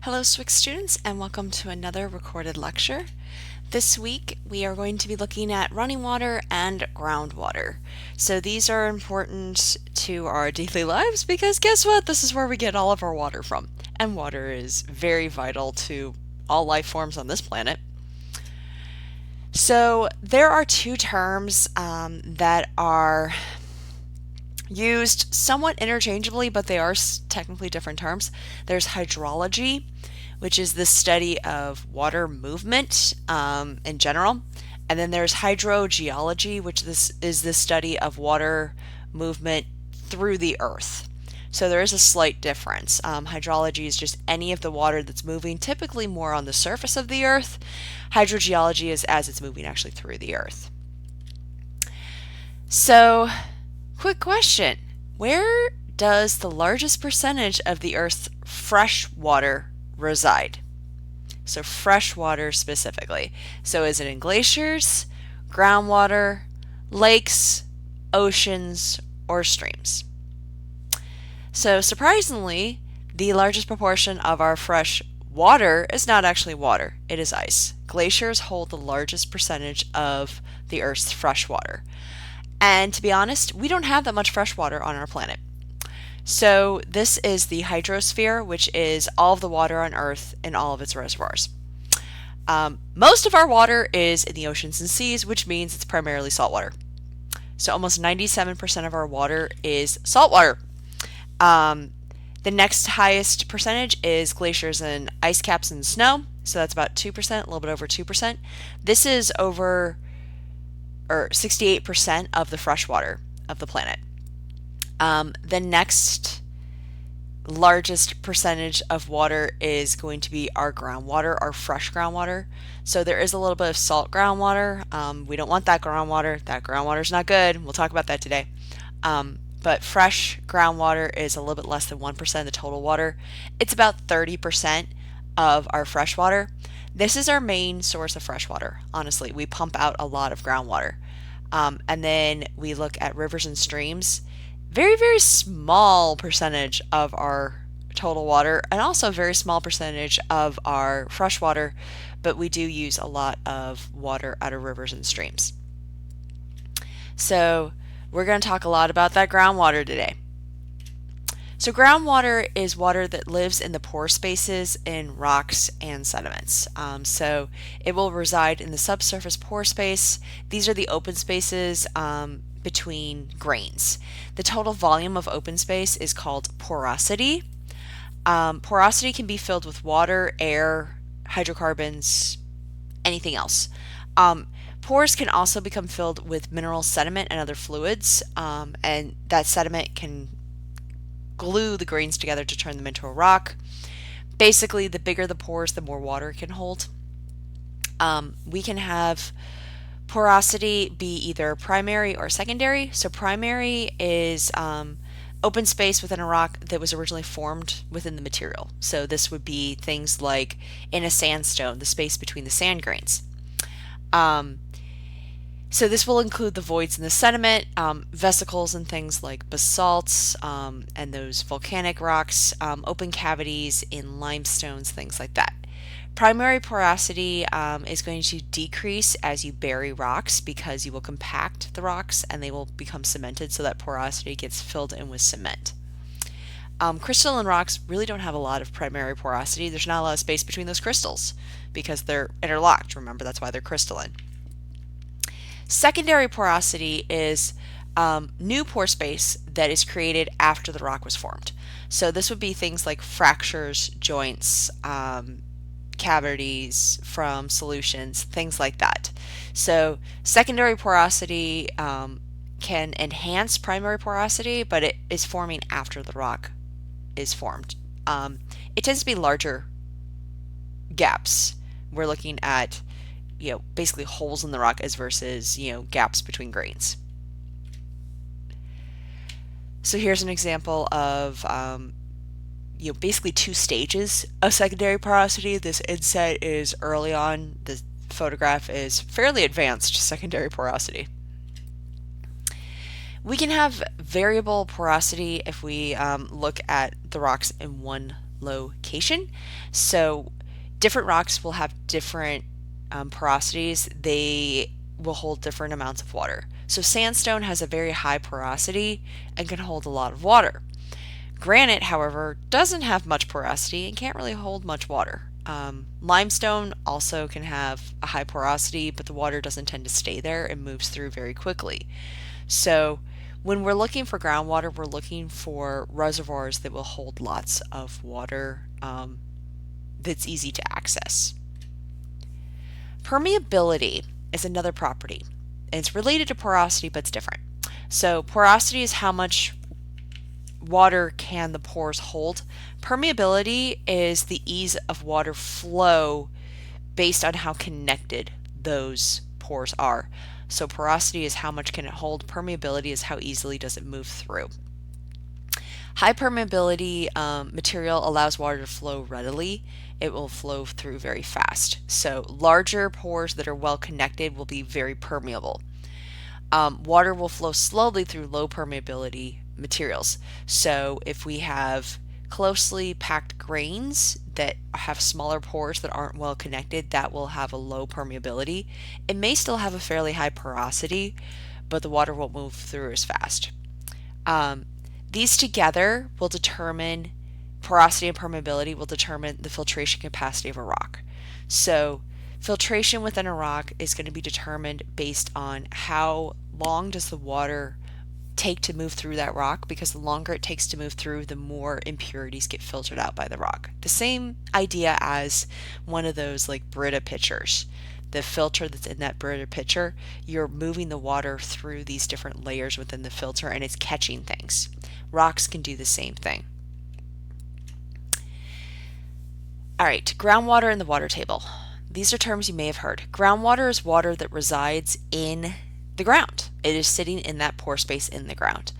Hello SWIC students and welcome to another recorded lecture. This week we are going to be looking at running water and groundwater. So these are important to our daily lives because guess what? This is where we get all of our water from. And water is very vital to all life forms on this planet. So there are two terms that are used somewhat interchangeably, but they are technically different terms. There's hydrology, which is the study of water movement in general. And then there's hydrogeology, which is the study of water movement through the earth. So there is a slight difference. Hydrology is just any of the water that's moving, typically more on the surface of the earth. Hydrogeology is as it's moving actually through the earth. So, quick question. Where does the largest percentage of the Earth's fresh water reside? So fresh water specifically. So is it in glaciers, groundwater, lakes, oceans, or streams? So surprisingly, the largest proportion of our fresh water is not actually water, it is ice. Glaciers hold the largest percentage of the Earth's fresh water. And to be honest, we don't have that much fresh water on our planet. So this is the hydrosphere, which is all of the water on Earth in all of its reservoirs. Most of our water is in the oceans and seas, which means it's primarily saltwater. So almost 97% of our water is saltwater. The next highest percentage is glaciers and ice caps and snow. So that's about 2%, a little bit over 2%. This is over 68% of the fresh water of the planet. The next largest percentage of water is going to be our groundwater, our fresh groundwater. So there is a little bit of salt groundwater. We don't want that groundwater. That groundwater is not good. We'll talk about that today. But fresh groundwater is a little bit less than 1% of the total water. It's about 30% of our fresh water. This is our main source of fresh water, honestly. We pump out a lot of groundwater. And then we look at rivers and streams. Very, very small percentage of our total water, and also a very small percentage of our fresh water, but we do use a lot of water out of rivers and streams. So we're going to talk a lot about that groundwater today. So groundwater is water that lives in the pore spaces in rocks and sediments. So it will reside in the subsurface pore space. These are the open spaces between grains. The total volume of open space is called porosity. Porosity can be filled with water, air, hydrocarbons, anything else. Pores can also become filled with mineral sediment and other fluids, and that sediment can glue the grains together to turn them into a rock. Basically, the bigger the pores, the more water it can hold. We can have porosity be either primary or secondary. So primary is open space within a rock that was originally formed within the material. So this would be things like in a sandstone, the space between the sand grains. So this will include the voids in the sediment, vesicles and things like basalts and those volcanic rocks, open cavities in limestones, things like that. Primary porosity is going to decrease as you bury rocks because you will compact the rocks and they will become cemented, so that porosity gets filled in with cement. Crystalline rocks really don't have a lot of primary porosity. There's not a lot of space between those crystals because they're interlocked. Remember, that's why they're crystalline. Secondary porosity is new pore space that is created after the rock was formed. So this would be things like fractures, joints, cavities from solutions, things like that. So secondary porosity can enhance primary porosity, but it is forming after the rock is formed. It tends to be larger gaps. We're looking at basically holes in the rock as versus, gaps between grains. So here's an example of, basically two stages of secondary porosity. This inset is early on. The photograph is fairly advanced secondary porosity. We can have variable porosity if we look at the rocks in one location. So different rocks will have different porosities. They will hold different amounts of water. So sandstone has a very high porosity and can hold a lot of water. Granite, however, doesn't have much porosity and can't really hold much water. Limestone also can have a high porosity, but the water doesn't tend to stay there and moves through very quickly. So when we're looking for groundwater, we're looking for reservoirs that will hold lots of water that's easy to access. Permeability is another property. It's related to porosity, but it's different. So porosity is how much water can the pores hold. Permeability is the ease of water flow based on how connected those pores are. So porosity is how much can it hold. Permeability is how easily does it move through. High permeability material allows water to flow readily. It will flow through very fast. So larger pores that are well connected will be very permeable. Water will flow slowly through low permeability materials. So if we have closely packed grains that have smaller pores that aren't well connected, that will have a low permeability. It may still have a fairly high porosity, but the water won't move through as fast. These together will determine porosity and permeability will determine the filtration capacity of a rock. So filtration within a rock is going to be determined based on how long does the water take to move through that rock, because the longer it takes to move through, the more impurities get filtered out by the rock. The same idea as one of those like Brita pitchers. The filter that's in that Brita pitcher, you're moving the water through these different layers within the filter and it's catching things. Rocks can do the same thing. All right, groundwater and the water table. These are terms you may have heard. Groundwater is water that resides in the ground. It is sitting in that pore space in the ground.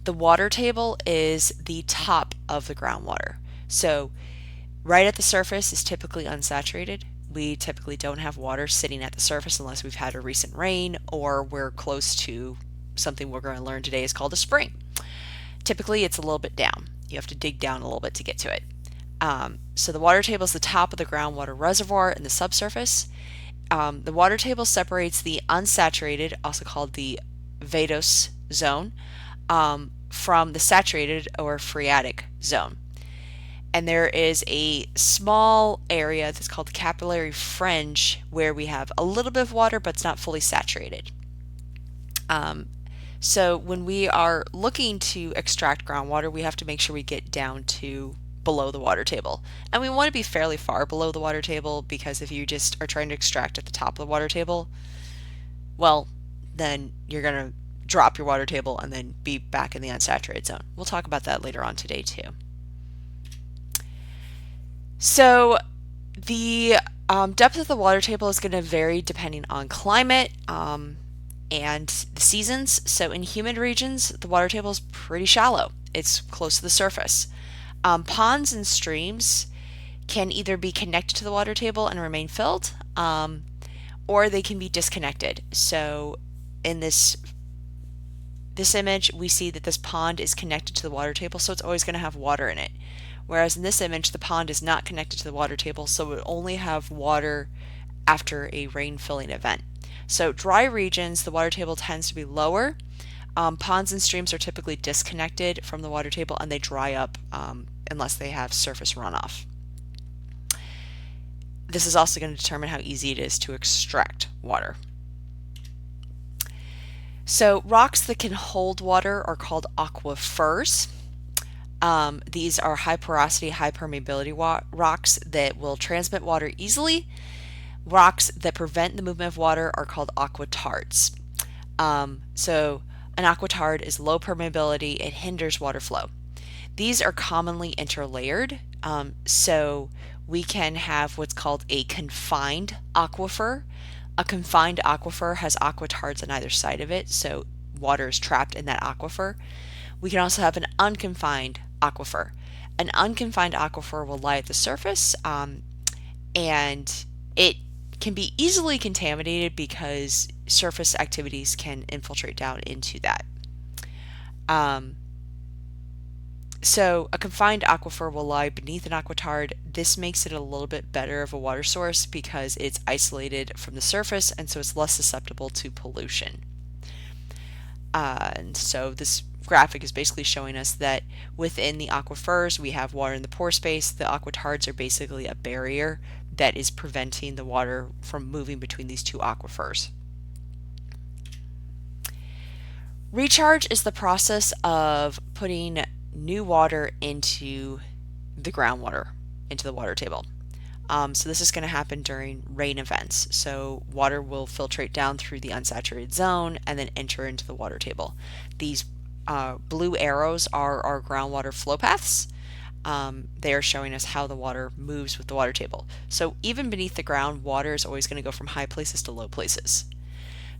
The water table is the top of the groundwater. So right at the surface is typically unsaturated. We typically don't have water sitting at the surface unless we've had a recent rain or we're close to something we're going to learn today is called a spring. Typically it's a little bit down. You have to dig down a little bit to get to it. So the water table is the top of the groundwater reservoir in the subsurface. The water table separates the unsaturated, also called the vadose zone, from the saturated or phreatic zone. And there is a small area that's called the capillary fringe where we have a little bit of water but it's not fully saturated. So when we are looking to extract groundwater, we have to make sure we get down to below the water table. And we want to be fairly far below the water table, because if you just are trying to extract at the top of the water table, well, then you're going to drop your water table and then be back in the unsaturated zone. We'll talk about that later on today too. So the depth of the water table is going to vary depending on climate and the seasons. So in humid regions, the water table is pretty shallow. It's close to the surface. Ponds and streams can either be connected to the water table and remain filled, or they can be disconnected. So in this image, we see that this pond is connected to the water table, so it's always going to have water in it. Whereas in this image, the pond is not connected to the water table, so it will only have water after a rain filling event. So dry regions, the water table tends to be lower. Ponds and streams are typically disconnected from the water table and they dry up unless they have surface runoff. This is also going to determine how easy it is to extract water. So rocks that can hold water are called aquifers. These are high porosity, high permeability rocks that will transmit water easily. Rocks that prevent the movement of water are called aquitards. So an aquitard is low permeability. It hinders water flow. These are commonly interlayered. So we can have what's called a confined aquifer. A confined aquifer has aquitards on either side of it, so water is trapped in that aquifer. We can also have an unconfined aquifer. An unconfined aquifer will lie at the surface, and it can be easily contaminated because surface activities can infiltrate down into that. So a confined aquifer will lie beneath an aquitard. This makes it a little bit better of a water source because it's isolated from the surface and so it's less susceptible to pollution. And so this graphic is basically showing us that within the aquifers we have water in the pore space. The aquitards are basically a barrier that is preventing the water from moving between these two aquifers. Recharge is the process of putting new water into the groundwater, into the water table. So this is going to happen during rain events. So water will filtrate down through the unsaturated zone and then enter into the water table. These blue arrows are our groundwater flow paths. They are showing us how the water moves with the water table. So even beneath the ground, water is always going to go from high places to low places.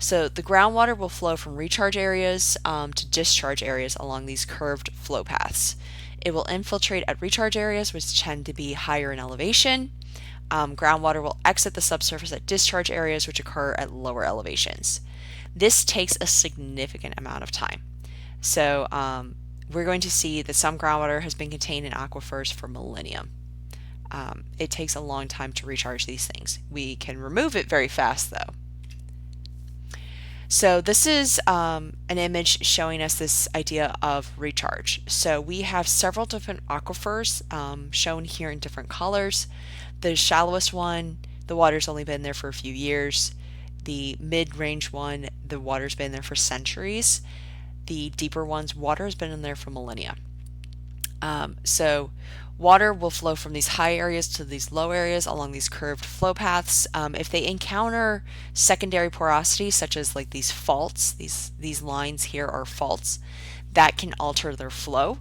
So the groundwater will flow from recharge areas to discharge areas along these curved flow paths. It will infiltrate at recharge areas, which tend to be higher in elevation. Groundwater will exit the subsurface at discharge areas, which occur at lower elevations. This takes a significant amount of time. So we're going to see that some groundwater has been contained in aquifers for millennia. It takes a long time to recharge these things. We can remove it very fast, though. So this is an image showing us this idea of recharge. So we have several different aquifers shown here in different colors. The shallowest one, the water's only been there for a few years. The mid-range one, the water's been there for centuries. The deeper ones, water has been in there for millennia. So water will flow from these high areas to these low areas along these curved flow paths. If they encounter secondary porosity, such as like these faults, these lines here are faults, that can alter their flow.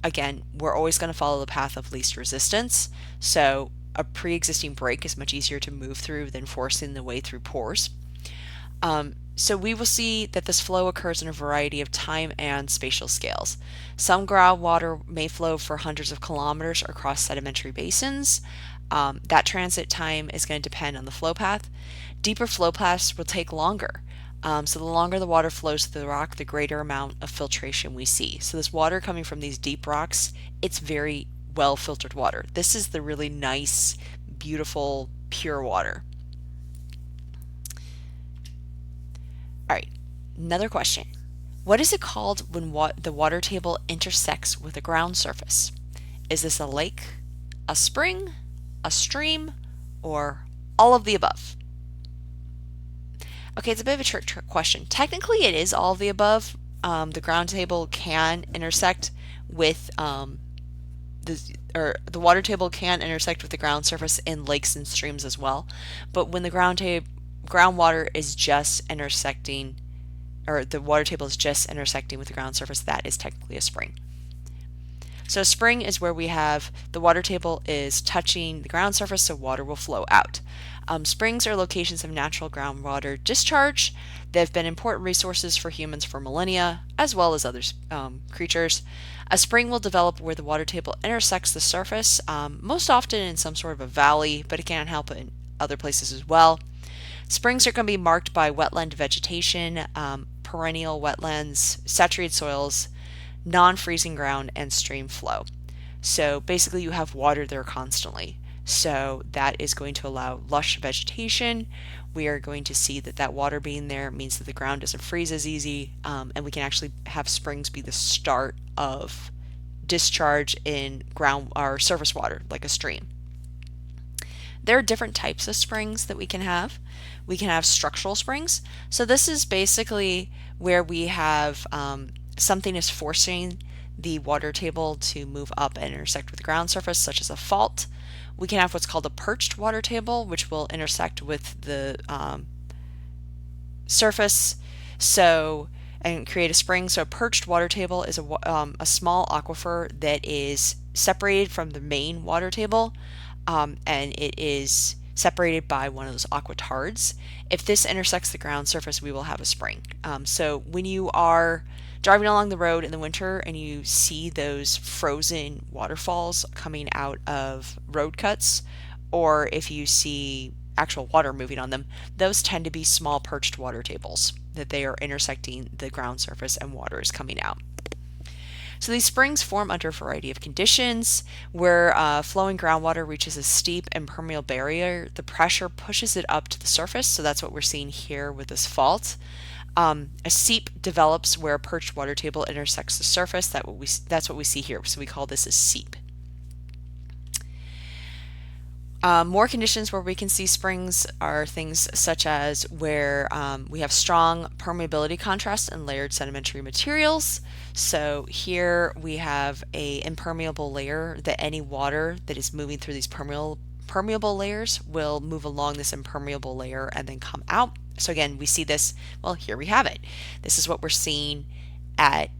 Again, we're always going to follow the path of least resistance. So a pre-existing break is much easier to move through than forcing the way through pores. So we will see that this flow occurs in a variety of time and spatial scales. Some groundwater may flow for hundreds of kilometers across sedimentary basins. That transit time is going to depend on the flow path. Deeper flow paths will take longer. So the longer the water flows through the rock, the greater amount of filtration we see. So this water coming from these deep rocks, it's very well filtered water. This is the really nice, beautiful, pure water. All right, another question. What is it called when the water table intersects with the ground surface? Is this a lake, a spring, a stream, or all of the above? Okay, it's a bit of a trick question. Technically, it is all of the above. The ground table can intersect with the water table can intersect with the ground surface in lakes and streams as well. But when the groundwater is just intersecting, or the water table is just intersecting with the ground surface, that is technically a spring. So a spring is where we have the water table is touching the ground surface, so water will flow out. Springs are locations of natural groundwater discharge. They've been important resources for humans for millennia, as well as other creatures. A spring will develop where the water table intersects the surface, most often in some sort of a valley, but it can help in other places as well. Springs are going to be marked by wetland vegetation, perennial wetlands, saturated soils, non-freezing ground, and stream flow. So basically you have water there constantly. So that is going to allow lush vegetation. We are going to see that that water being there means that the ground doesn't freeze as easy, and we can actually have springs be the start of discharge in ground or surface water, like a stream. There are different types of springs that we can have. We can have structural springs. So this is basically where we have something is forcing the water table to move up and intersect with the ground surface, such as a fault. We can have what's called a perched water table, which will intersect with the surface and create a spring. So a perched water table is a small aquifer that is separated from the main water table, and it is separated by one of those aquitards. If this intersects the ground surface, we will have a spring. So when you are driving along the road in the winter and you see those frozen waterfalls coming out of road cuts, or if you see actual water moving on them, those tend to be small perched water tables, that they are intersecting the ground surface and water is coming out. So these springs form under a variety of conditions. Where flowing groundwater reaches a steep impermeable barrier, the pressure pushes it up to the surface. So that's what we're seeing here with this fault. A seep develops where a perched water table intersects the surface. That's what we see here. So we call this a seep. More conditions where we can see springs are things such as where we have strong permeability contrast and layered sedimentary materials. So here we have a impermeable layer that any water that is moving through these permeable layers will move along this impermeable layer and then come out. So again, we see this, well, here we have it. This is what we're seeing at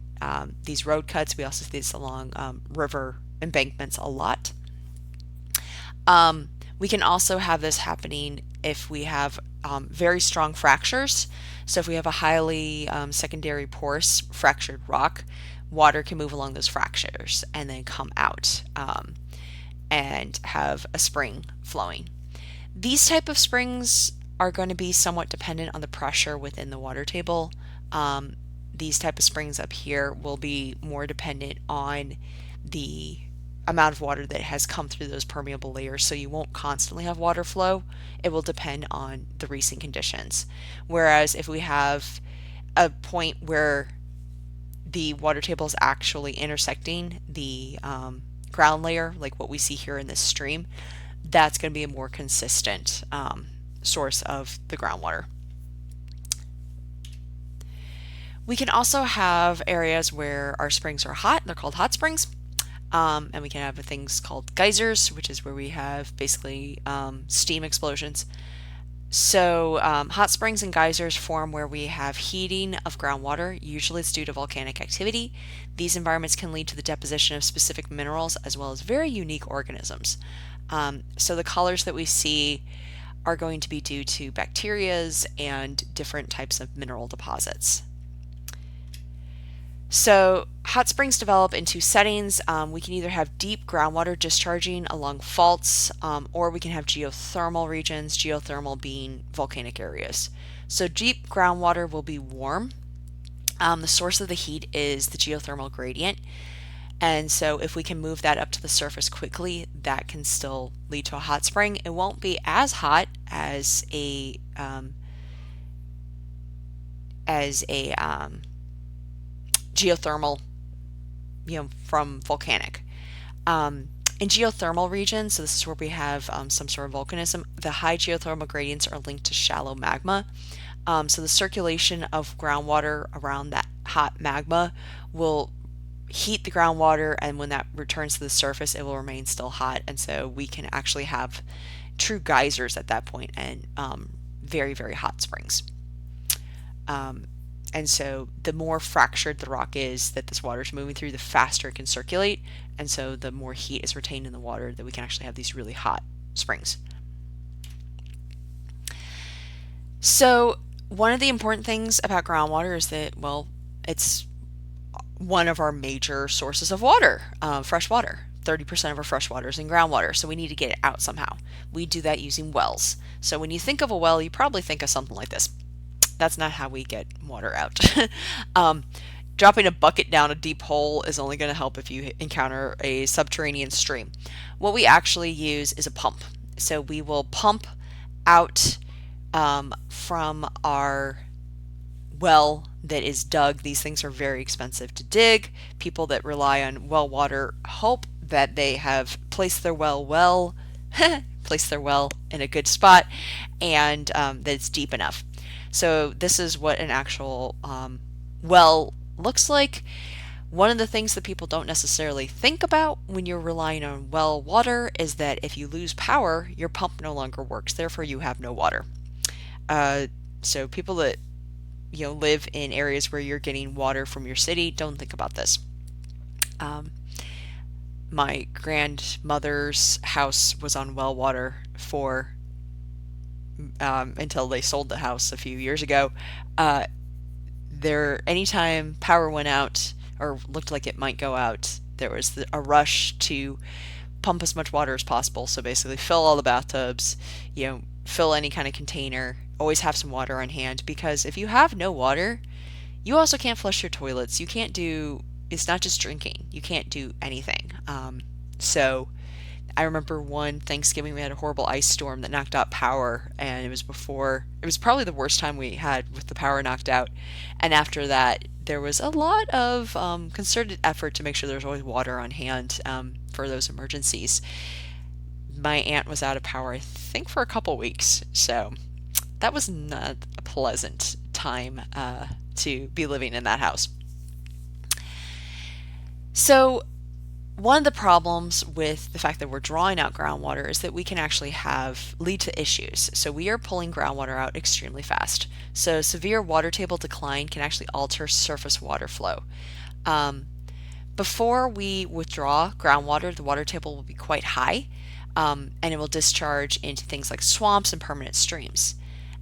these road cuts. We also see this along river embankments a lot. We can also have this happening if we have very strong fractures. So if we have a highly secondary porous fractured rock, water can move along those fractures and then come out and have a spring flowing. These type of springs are going to be somewhat dependent on the pressure within the water table. These type of springs up here will be more dependent on the amount of water that has come through those permeable layers, so you won't constantly have water flow. It will depend on the recent conditions. Whereas if we have a point where the water table is actually intersecting the ground layer, like what we see here in this stream, that's going to be a more consistent source of the groundwater. We can also have areas where our springs are hot. They're called hot springs. And we can have things called geysers, which is where we have basically steam explosions. So hot springs and geysers form where we have heating of groundwater. Usually it's due to volcanic activity. These environments can lead to the deposition of specific minerals as well as very unique organisms. So the colors that we see are going to be due to bacterias and different types of mineral deposits. So hot springs develop in two settings. We can either have deep groundwater discharging along faults, or we can have geothermal regions, geothermal being volcanic areas. So deep groundwater will be warm. The source of the heat is the geothermal gradient. And so if we can move that up to the surface quickly, that can still lead to a hot spring. It won't be as hot as a geothermal, from volcanic. In geothermal regions, so this is where we have some sort of volcanism, the high geothermal gradients are linked to shallow magma. So the circulation of groundwater around that hot magma will heat the groundwater, and when that returns to the surface, it will remain still hot. And so we can actually have true geysers at that point and very, very hot springs. And so the more fractured the rock is that this water is moving through, the faster it can circulate. And so the more heat is retained in the water, that we can actually have these really hot springs. So one of the important things about groundwater is that, well, it's one of our major sources of water, fresh water. 30% of our fresh water is in groundwater, so we need to get it out somehow. We do that using wells. So when you think of a well, you probably think of something like this. That's not how we get water out. Dropping a bucket down a deep hole is only going to help if you encounter a subterranean stream. What we actually use is a pump. So we will pump out from our well that is dug. These things are very expensive to dig. People that rely on well water hope that they have placed their well in a good spot, and that it's deep enough. So this is what an actual well looks like. One of the things that people don't necessarily think about when you're relying on well water is that if you lose power, your pump no longer works. Therefore, you have no water. So people that live in areas where you're getting water from your city, don't think about this. My grandmother's house was on well water for until they sold the house a few years ago. Anytime power went out or looked like it might go out, there was a rush to pump as much water as possible. So basically fill all the bathtubs, fill any kind of container, always have some water on hand, because if you have no water, you also can't flush your toilets. You can't do it's not just drinking. You can't do anything. So I remember one Thanksgiving we had a horrible ice storm that knocked out power, and it was probably the worst time we had with the power knocked out. And after that, there was a lot of concerted effort to make sure there's always water on hand for those emergencies. My aunt was out of power, I think, for a couple weeks, so that was not a pleasant time to be living in that house. So one of the problems with the fact that we're drawing out groundwater is that we can actually have lead to issues. So we are pulling groundwater out extremely fast. So severe water table decline can actually alter surface water flow. Um, Before we withdraw groundwater, the water table will be quite high, and it will discharge into things like swamps and permanent streams.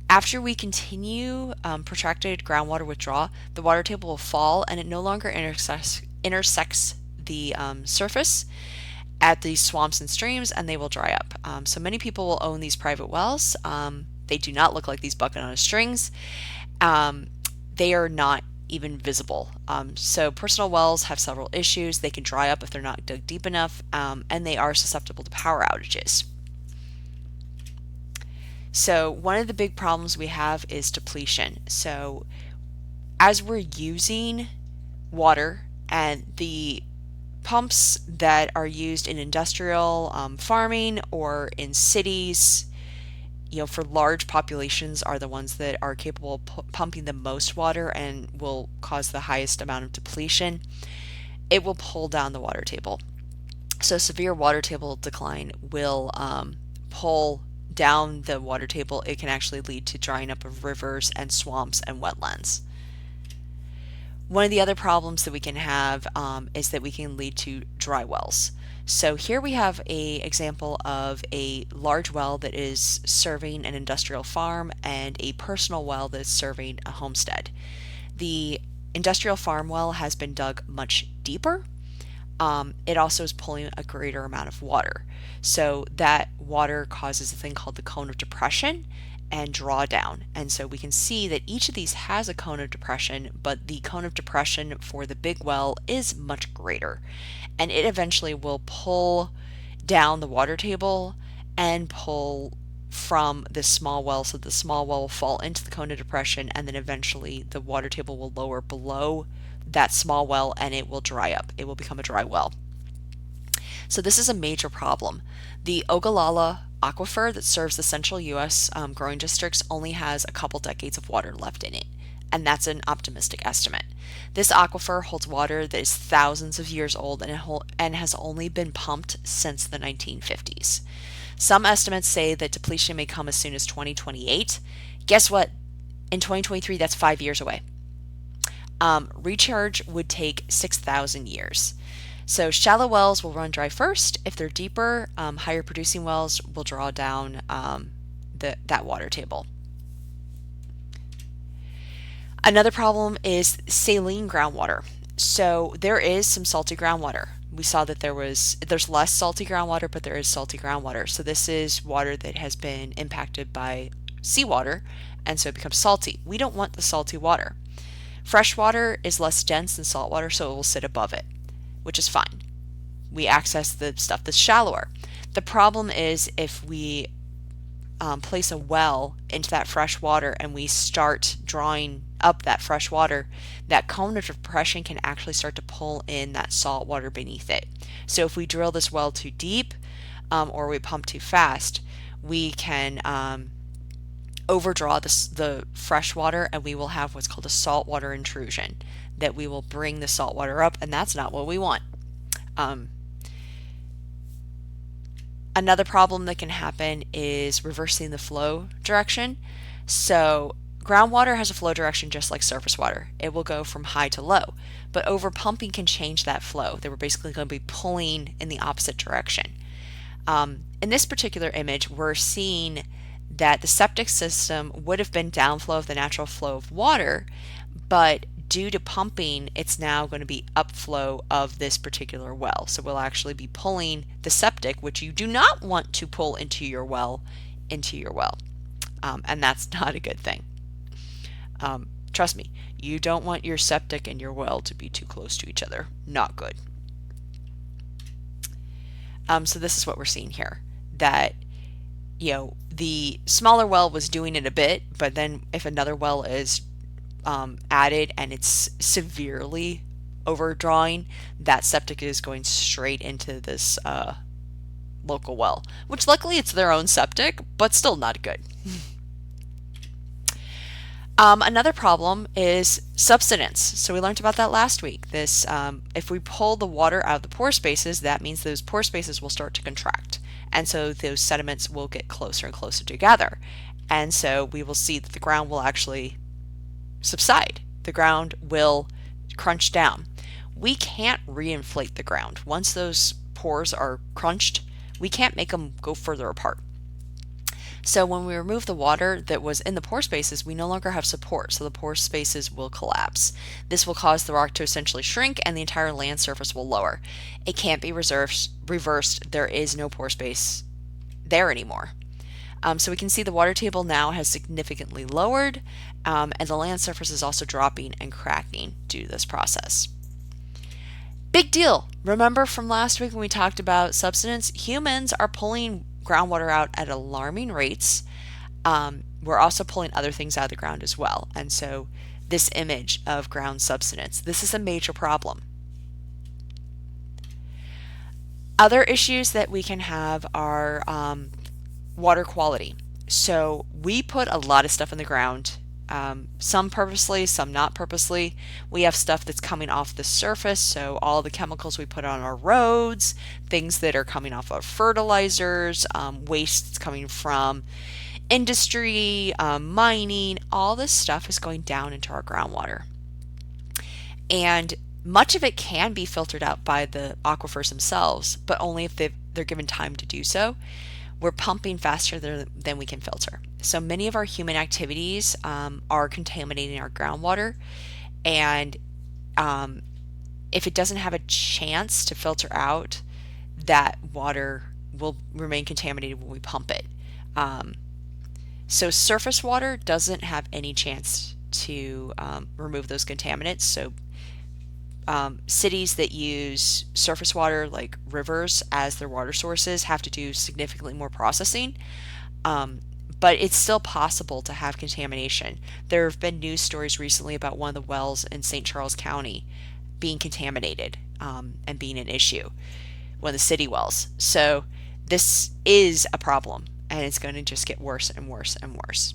After we continue protracted groundwater withdrawal, the water table will fall and it no longer intersects the surface at these swamps and streams, and they will dry up. So many people will own these private wells. They do not look like these bucket on strings. Um, they are not even visible. So personal wells have several issues. They can dry up if they're not dug deep enough, and they are susceptible to power outages. So one of the big problems we have is depletion. So as we're using water, and the pumps that are used in industrial farming or in cities, for large populations are the ones that are capable of pumping the most water and will cause the highest amount of depletion. It will pull down the water table. So severe water table decline will pull down the water table. It can actually lead to drying up of rivers and swamps and wetlands. One of the other problems that we can have is that we can lead to dry wells. So here we have an example of a large well that is serving an industrial farm and a personal well that is serving a homestead. The industrial farm well has been dug much deeper. It also is pulling a greater amount of water. So that water causes a thing called the cone of depression and drawdown. And so we can see that each of these has a cone of depression, but the cone of depression for the big well is much greater. And it eventually will pull down the water table and pull from the small well. So the small well will fall into the cone of depression, and then eventually the water table will lower below that small well and it will dry up. It will become a dry well. So this is a major problem. The Ogallala aquifer that serves the central U.S. Growing districts only has a couple decades of water left in it, and that's an optimistic estimate. This aquifer holds water that is thousands of years old and has only been pumped since the 1950s. Some estimates say that depletion may come as soon as 2028. Guess what? In 2023, that's 5 years away. Recharge would take 6,000 years. So shallow wells will run dry first. If they're deeper, higher producing wells will draw down that water table. Another problem is saline groundwater. So there is some salty groundwater. We saw that there's less salty groundwater, but there is salty groundwater. So this is water that has been impacted by seawater, and so it becomes salty. We don't want the salty water. Fresh water is less dense than salt water, so it will sit above it, which is fine. We access the stuff that's shallower. The problem is if we place a well into that fresh water and we start drawing up that fresh water, that cone of depression can actually start to pull in that salt water beneath it. So if we drill this well too deep or we pump too fast, we can overdraw the fresh water, and we will have what's called a saltwater intrusion, that we will bring the salt water up, and that's not what we want. Another problem that can happen is reversing the flow direction. So groundwater has a flow direction just like surface water. It will go from high to low, but over pumping can change that flow. They were basically going to be pulling in the opposite direction. In this particular image, we're seeing that the septic system would have been downflow of the natural flow of water, but due to pumping, it's now going to be upflow of this particular well. So we'll actually be pulling the septic, which you do not want to pull into your well. And that's not a good thing. Trust me, you don't want your septic and your well to be too close to each other. Not good. So this is what we're seeing here, that the smaller well was doing it a bit, but then if another well is added and it's severely overdrawing, that septic is going straight into this local well, which luckily it's their own septic, but still not good. Another problem is subsidence. So we learned about that last week. This, if we pull the water out of the pore spaces, that means those pore spaces will start to contract. And so those sediments will get closer and closer together. And so we will see that the ground will actually subside. The ground will crunch down. We can't reinflate the ground. Once those pores are crunched, we can't make them go further apart. So when we remove the water that was in the pore spaces, we no longer have support, so the pore spaces will collapse. This will cause the rock to essentially shrink and the entire land surface will lower. It can't be reversed. There is no pore space there anymore. So we can see the water table now has significantly lowered, and the land surface is also dropping and cracking due to this process. Big deal. Remember from last week when we talked about subsidence? Humans are pulling groundwater out at alarming rates. We're also pulling other things out of the ground as well. And so this image of ground subsidence, this is a major problem. Other issues that we can have are water quality. So we put a lot of stuff in the ground, some purposely, some not purposely. We have stuff that's coming off the surface, so all the chemicals we put on our roads, things that are coming off of fertilizers, waste that's coming from industry, mining, all this stuff is going down into our groundwater. And much of it can be filtered out by the aquifers themselves, but only if they're given time to do so. We're pumping faster than we can filter. So many of our human activities are contaminating our groundwater, and if it doesn't have a chance to filter out, that water will remain contaminated when we pump it. So surface water doesn't have any chance to remove those contaminants. So cities that use surface water, like rivers, as their water sources have to do significantly more processing. But it's still possible to have contamination. There have been news stories recently about one of the wells in St. Charles County being contaminated and being an issue, one of the city wells. So this is a problem, and it's going to just get worse and worse and worse.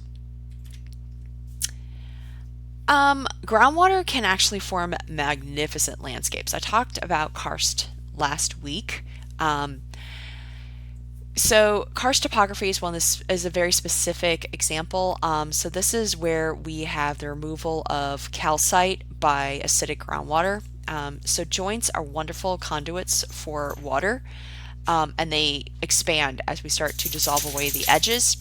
Groundwater can actually form magnificent landscapes. I talked about karst last week. So karst topography is a very specific example. So this is where we have the removal of calcite by acidic groundwater. So joints are wonderful conduits for water, and they expand as we start to dissolve away the edges.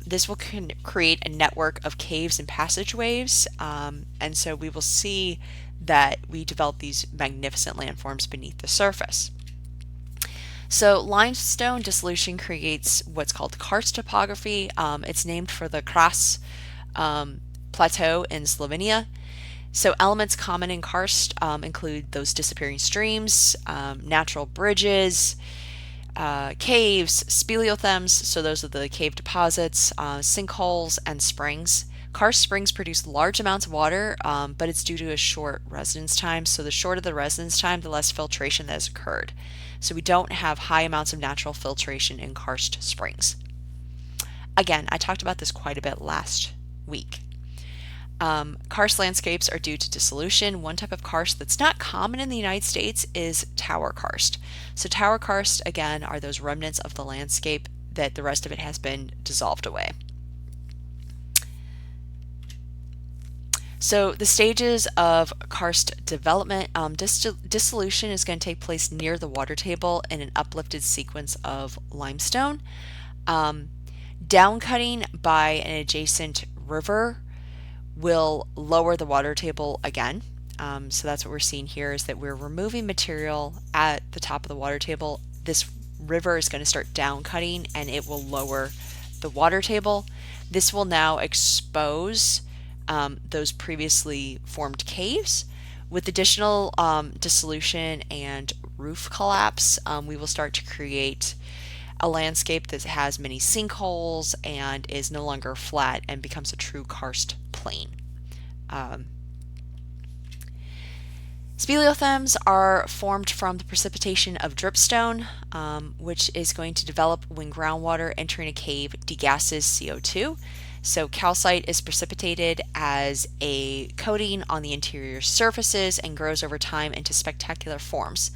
This will create a network of caves and passageways, and so we will see that we develop these magnificent landforms beneath the surface. So limestone dissolution creates what's called karst topography. It's named for the Kras plateau in Slovenia. So elements common in karst include those disappearing streams, natural bridges, caves, speleothems, so those are the cave deposits, sinkholes, and springs. Karst springs produce large amounts of water, but it's due to a short residence time. So the shorter the residence time, the less filtration that has occurred. So we don't have high amounts of natural filtration in karst springs. Again, I talked about this quite a bit last week. Karst landscapes are due to dissolution. One type of karst that's not common in the United States is tower karst. So tower karst, again, are those remnants of the landscape that the rest of it has been dissolved away. So the stages of karst development, dissolution is going to take place near the water table in an uplifted sequence of limestone. Downcutting by an adjacent river will lower the water table again. So that's what we're seeing here, is that we're removing material at the top of the water table. This river is going to start downcutting and it will lower the water table. This will now expose those previously formed caves. With additional dissolution and roof collapse, we will start to create a landscape that has many sinkholes and is no longer flat and becomes a true karst plain. Speleothems are formed from the precipitation of dripstone, which is going to develop when groundwater entering a cave degasses CO2. So calcite is precipitated as a coating on the interior surfaces and grows over time into spectacular forms.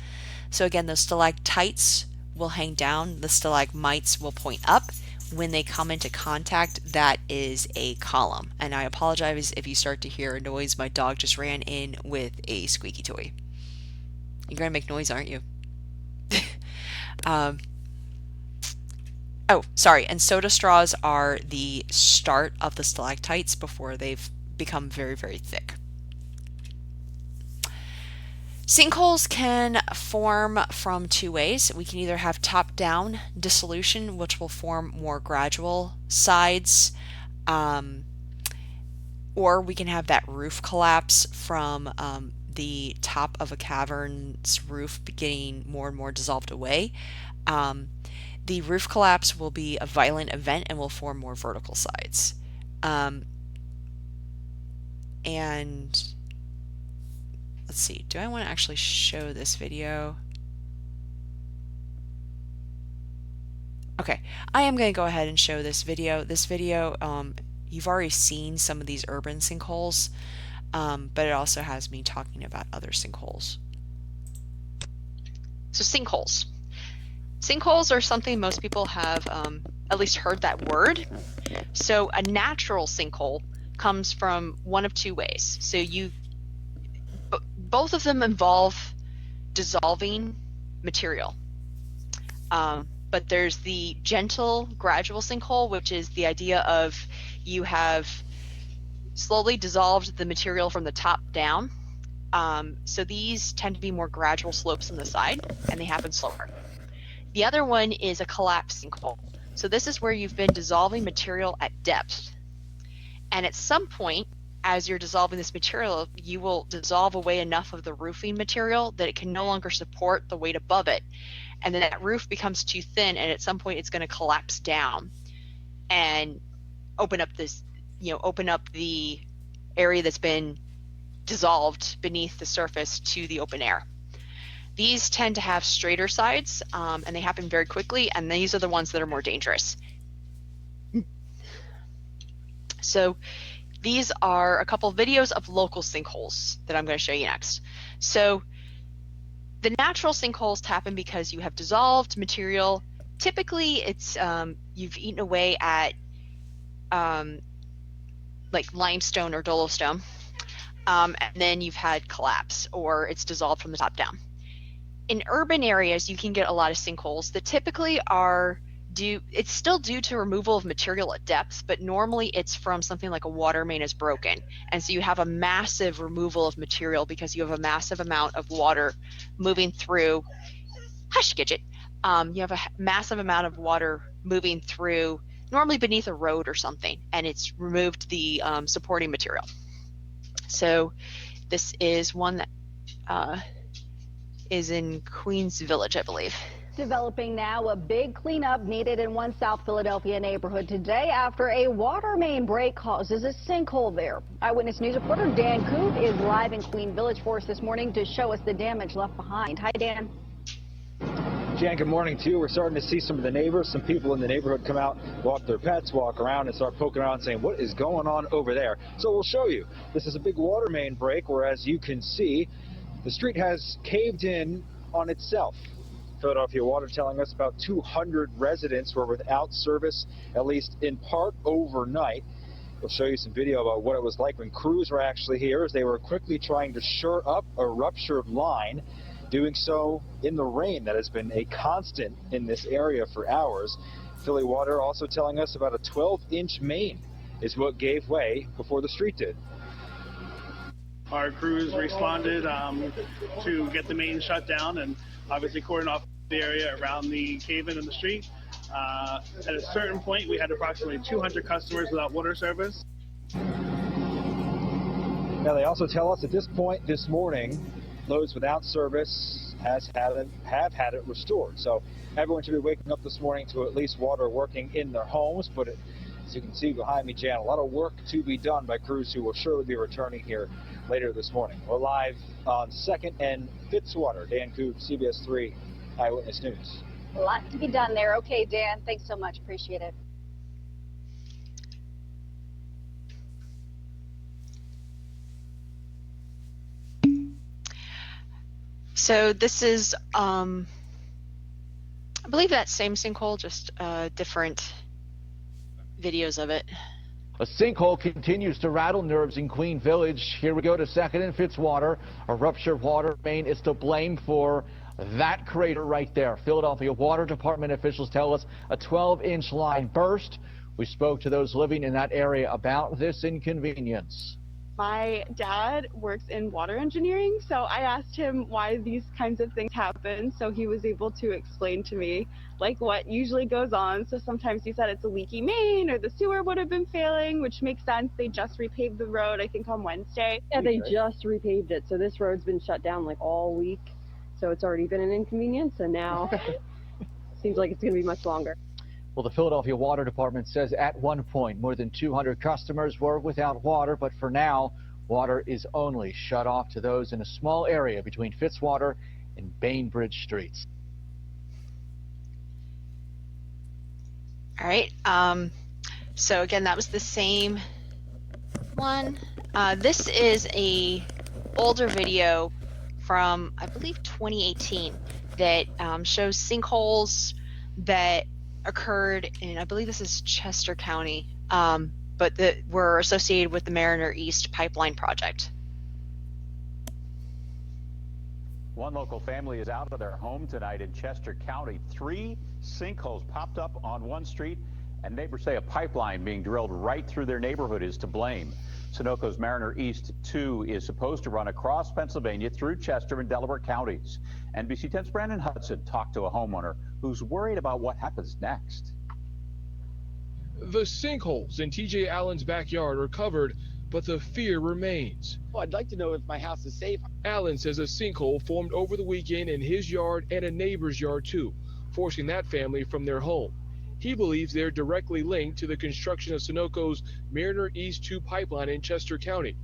So again, those stalactites will hang down, the stalagmites will point up. When they come into contact, that is a column. And I apologize if you start to hear a noise. My dog just ran in with a squeaky toy. You're going to make noise, aren't you? Oh, sorry. And soda straws are the start of the stalactites before they've become very, very thick. Sinkholes can form from two ways. We can either have top-down dissolution, which will form more gradual sides, or we can have that roof collapse from the top of a cavern's roof getting more and more dissolved away. The roof collapse will be a violent event and will form more vertical sides. And let's see, do I want to actually show this video? Okay, I am going to go ahead and show this video. This video, you've already seen some of these urban sinkholes, but it also has me talking about other sinkholes. So sinkholes. Sinkholes are something most people have at least heard that word. So a natural sinkhole comes from one of two ways. So both of them involve dissolving material. But there's the gentle, gradual sinkhole, which is the idea of you have slowly dissolved the material from the top down. So these tend to be more gradual slopes on the side, and they happen slower. The other one is a collapse sinkhole. So this is where you've been dissolving material at depth. And at some point, as you're dissolving this material, you will dissolve away enough of the roofing material that it can no longer support the weight above it. And then that roof becomes too thin, and at some point it's going to collapse down and open up open up the area that's been dissolved beneath the surface to the open air. These tend to have straighter sides, and they happen very quickly, and these are the ones that are more dangerous. So these are a couple of videos of local sinkholes that I'm going to show you next. So the natural sinkholes happen because you have dissolved material. Typically, it's you've eaten away at like limestone or dolostone, and then you've had collapse, or it's dissolved from the top down. In urban areas, you can get a lot of sinkholes that typically are it's still due to removal of material at depth, but normally it's from something like a water main is broken. And so you have a massive removal of material because you have a massive amount of water moving through. Hush, Gidget. You have a massive amount of water moving through, normally beneath a road or something, and it's removed the supporting material. So this is one that is in Queens Village, I believe. Developing now, a big cleanup needed in one South Philadelphia neighborhood today after a water main break causes a sinkhole there. Eyewitness News reporter Dan Coop is live in Queen Village for us this morning to show us the damage left behind. Hi, Dan. Jan, good morning to you. We're starting to see some of the neighbors, some people in the neighborhood come out, walk their pets, walk around and start poking around saying, what is going on over there? So we'll show you. This is a big water main break where, as you can see, the street has caved in on itself. Philadelphia Water telling us about 200 residents were without service, at least in part overnight. We'll show you some video about what it was like when crews were actually here as they were quickly trying to shore up a ruptured line, doing so in the rain that has been a constant in this area for hours. Philly Water also telling us about a 12-inch main is what gave way before the street did. Our crews responded to get the main shut down and obviously cordon off the area around the cave-in in the street. At a certain point, we had approximately 200 customers without water service. Now, they also tell us at this point this morning, loads without service have had it restored. So everyone should be waking up this morning to at least water working in their homes. But as you can see behind me, Jan, a lot of work to be done by crews who will surely be returning here later this morning. We're live on 2nd and Fitzwater. Dan Coop, CBS 3 Eyewitness News. A lot to be done there. Okay, Dan, thanks so much. Appreciate it. So this is, I believe that same sinkhole, just different videos of it. A sinkhole continues to rattle nerves in Queen Village. Here we go to 2nd and Fitzwater. A ruptured water main is to blame for that crater right there. Philadelphia Water Department officials tell us a 12-inch line burst. We spoke to those living in that area about this inconvenience. My dad works in water engineering, so I asked him why these kinds of things happen, so he was able to explain to me like what usually goes on. So sometimes he said it's a leaky main or the sewer would have been failing, which makes sense. They just repaved the road, I think, on Wednesday. Yeah, they just repaved it, so this road's been shut down like all week, so it's already been an inconvenience, and now seems like it's going to be much longer. Well, the Philadelphia Water Department says at one point more than 200 customers were without water, but for now, water is only shut off to those in a small area between Fitzwater and Bainbridge streets. All right. So again, that was the same one. This is a older video from, I believe, 2018 that shows sinkholes that occurred in, I believe this is Chester County, but that were associated with the Mariner East pipeline project. One local family is out of their home tonight in Chester County. 3 sinkholes popped up on one street, and neighbors say a pipeline being drilled right through their neighborhood is to blame. Sunoco's Mariner East 2 is supposed to run across Pennsylvania through Chester and Delaware counties. NBC 10's Brandon Hudson talked to a homeowner who's worried about what happens next. The sinkholes in TJ Allen's backyard are covered, but the fear remains. Well, I'd like to know if my house is safe. Allen says a sinkhole formed over the weekend in his yard and a neighbor's yard too, forcing that family from their home. He believes they're directly linked to the construction of Sunoco's Mariner East 2 pipeline in Chester County.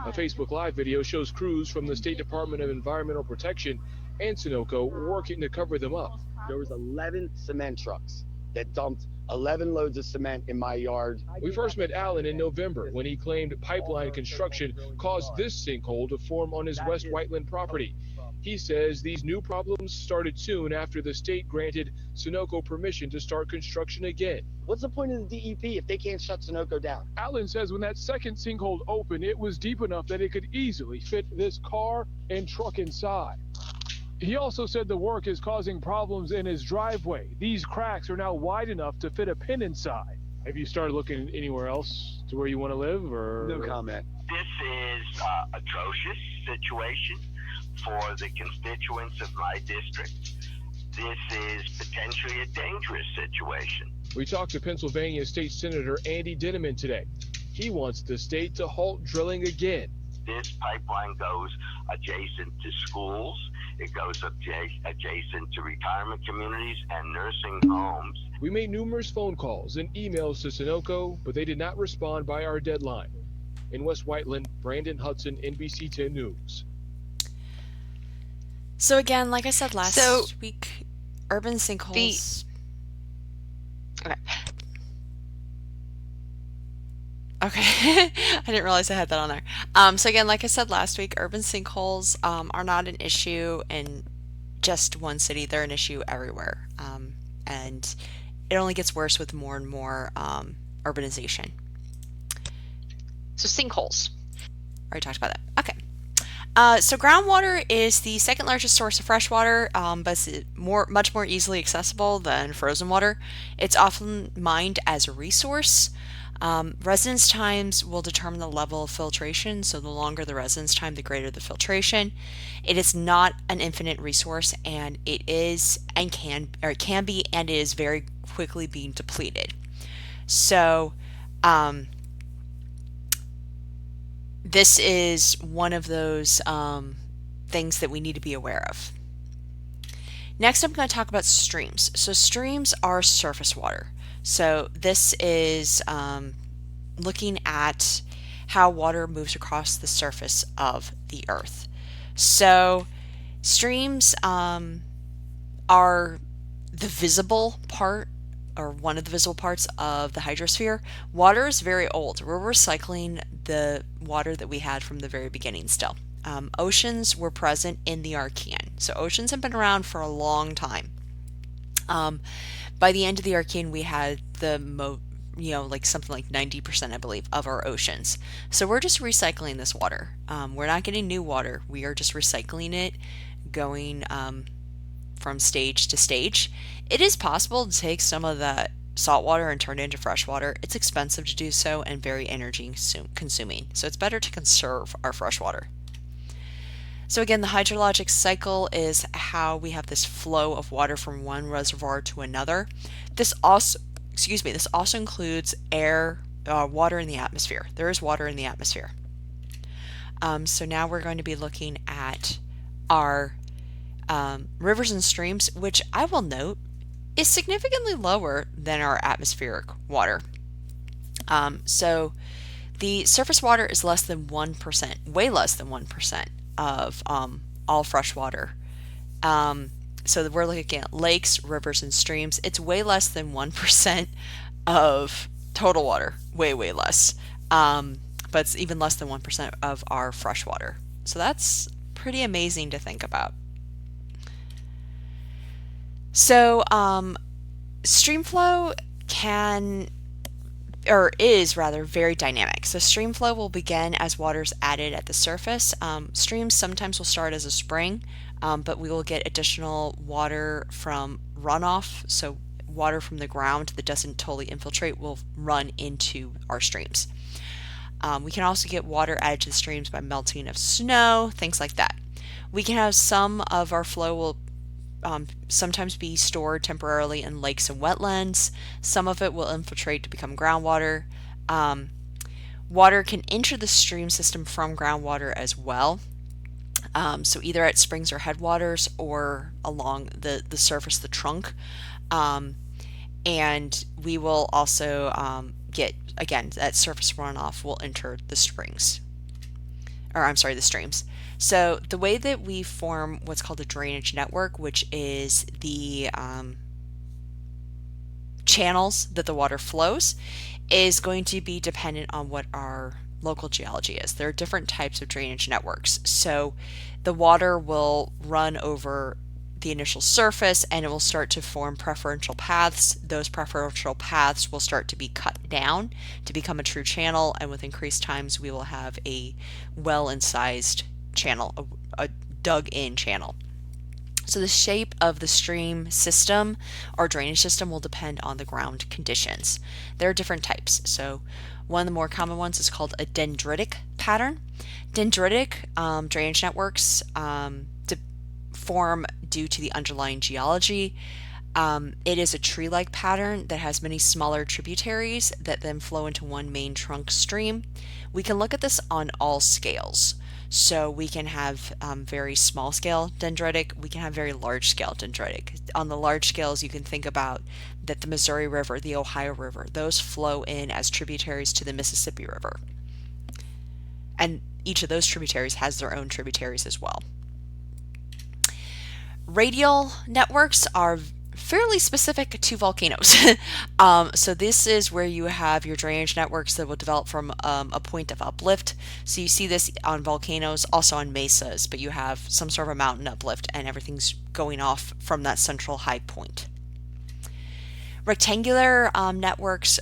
A Facebook Live video shows crews from the State Department of Environmental Protection and Sunoco working to cover them up. There was 11 cement trucks that dumped 11 loads of cement in my yard. We first met Allen in November when he claimed pipeline construction caused this sinkhole to form on his West Whiteland property. He says these new problems started soon after the state granted Sunoco permission to start construction again. What's the point of the DEP if they can't shut Sunoco down? Allen says when that second sinkhole opened, it was deep enough that it could easily fit this car and truck inside. He also said the work is causing problems in his driveway. These cracks are now wide enough to fit a pin inside. Have you started looking anywhere else to where you want to live, or? No comment. This is atrocious situation for the constituents of my district. This is potentially a dangerous situation. We talked to Pennsylvania State Senator Andy Dinniman today. He wants the state to halt drilling again. This pipeline goes adjacent to schools. It goes adjacent to retirement communities and nursing homes. We made numerous phone calls and emails to Sunoco, but they did not respond by our deadline. In West Whiteland, Brandon Hudson, NBC 10 News. So again, like I said last week, urban sinkholes. Okay, I didn't realize I had that on there. So again, like I said last week, urban sinkholes are not an issue in just one city. They're an issue everywhere. And it only gets worse with more and more urbanization. So sinkholes. Already talked about that. Okay. So groundwater is the second largest source of fresh water, but it's much more easily accessible than frozen water. It's often mined as a resource. Residence times will determine the level of filtration, so the longer the residence time, the greater the filtration. It is not an infinite resource, and it can be and is very quickly being this is one of those things that we need to be aware of. Next, I'm going to talk about streams. So streams are surface water. So this is looking at how water moves across the surface of the earth. So streams are the visible part, or one of the visible parts of the hydrosphere. Water is very old. We're recycling the water that we had from the very beginning still. Oceans were present in the Archean. So oceans have been around for a long time. By the end of the Archean, we had like something like 90%, I believe, of our oceans. So we're just recycling this water. We're not getting new water. We are just recycling it, going from stage to stage. It is possible to take some of that salt water and turn it into fresh water. It's expensive to do so and very energy consuming. So it's better to conserve our fresh water. So again, the hydrologic cycle is how we have this flow of water from one reservoir to another. This also includes water in the atmosphere. There is water in the atmosphere. So now we're going to be looking at our rivers and streams, which I will note is significantly lower than our atmospheric water. So the surface water is less than 1%, way less than 1% of all fresh water. So we're looking at lakes, rivers, and streams. It's way less than 1% of total water, way less. But it's even less than 1% of our fresh water. So that's pretty amazing to think about. So stream flow is very dynamic. So stream flow will begin as water is added at the surface. Streams sometimes will start as a spring, but we will get additional water from runoff. So water from the ground that doesn't totally infiltrate will run into our streams. We can also get water added to the streams by melting of snow, things like that. We can have some of our flow will sometimes be stored temporarily in lakes and wetlands. Some of it will infiltrate to become groundwater. Water can enter the stream system from groundwater as well. So either at springs or headwaters or along the surface of the trunk. And we will also get, again, that surface runoff will enter the streams. So the way that we form what's called a drainage network, which is the channels that the water flows, is going to be dependent on what our local geology is. There are different types of drainage networks. So the water will run over the initial surface and it will start to form preferential paths. Those preferential paths will start to be cut down to become a true channel, and with increased times we will have a well-incised channel, a dug-in channel. So the shape of the stream system or drainage system will depend on the ground conditions. There are different types. So one of the more common ones is called a dendritic pattern. Dendritic drainage networks form due to the underlying geology. It is a tree-like pattern that has many smaller tributaries that then flow into one main trunk stream. We can look at this on all scales. So we can have very small scale dendritic, we can have very large scale dendritic. On the large scales, you can think about that the Missouri River, the Ohio River, those flow in as tributaries to the Mississippi River. And each of those tributaries has their own tributaries as well. Radial networks are fairly specific to volcanoes. So this is where you have your drainage networks that will develop from a point of uplift. So you see this on volcanoes, also on mesas, but you have some sort of a mountain uplift and everything's going off from that central high point. Rectangular networks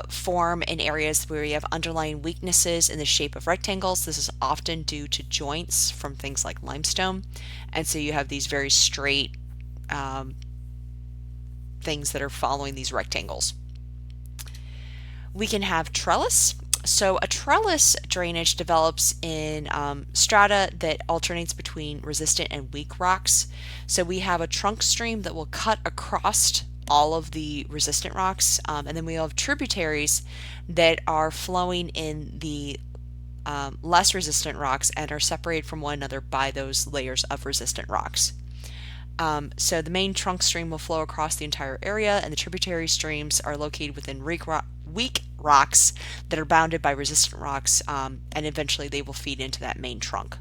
form in areas where you have underlying weaknesses in the shape of rectangles. This is often due to joints from things like limestone. And so you have these very straight things that are following these rectangles. We can have trellis. So a trellis drainage develops in strata that alternates between resistant and weak rocks. So we have a trunk stream that will cut across all of the resistant rocks, and then we have tributaries that are flowing in the less resistant rocks and are separated from one another by those layers of resistant rocks. So the main trunk stream will flow across the entire area, and the tributary streams are located within weak rocks that are bounded by resistant rocks, and eventually they will feed into that main trunk.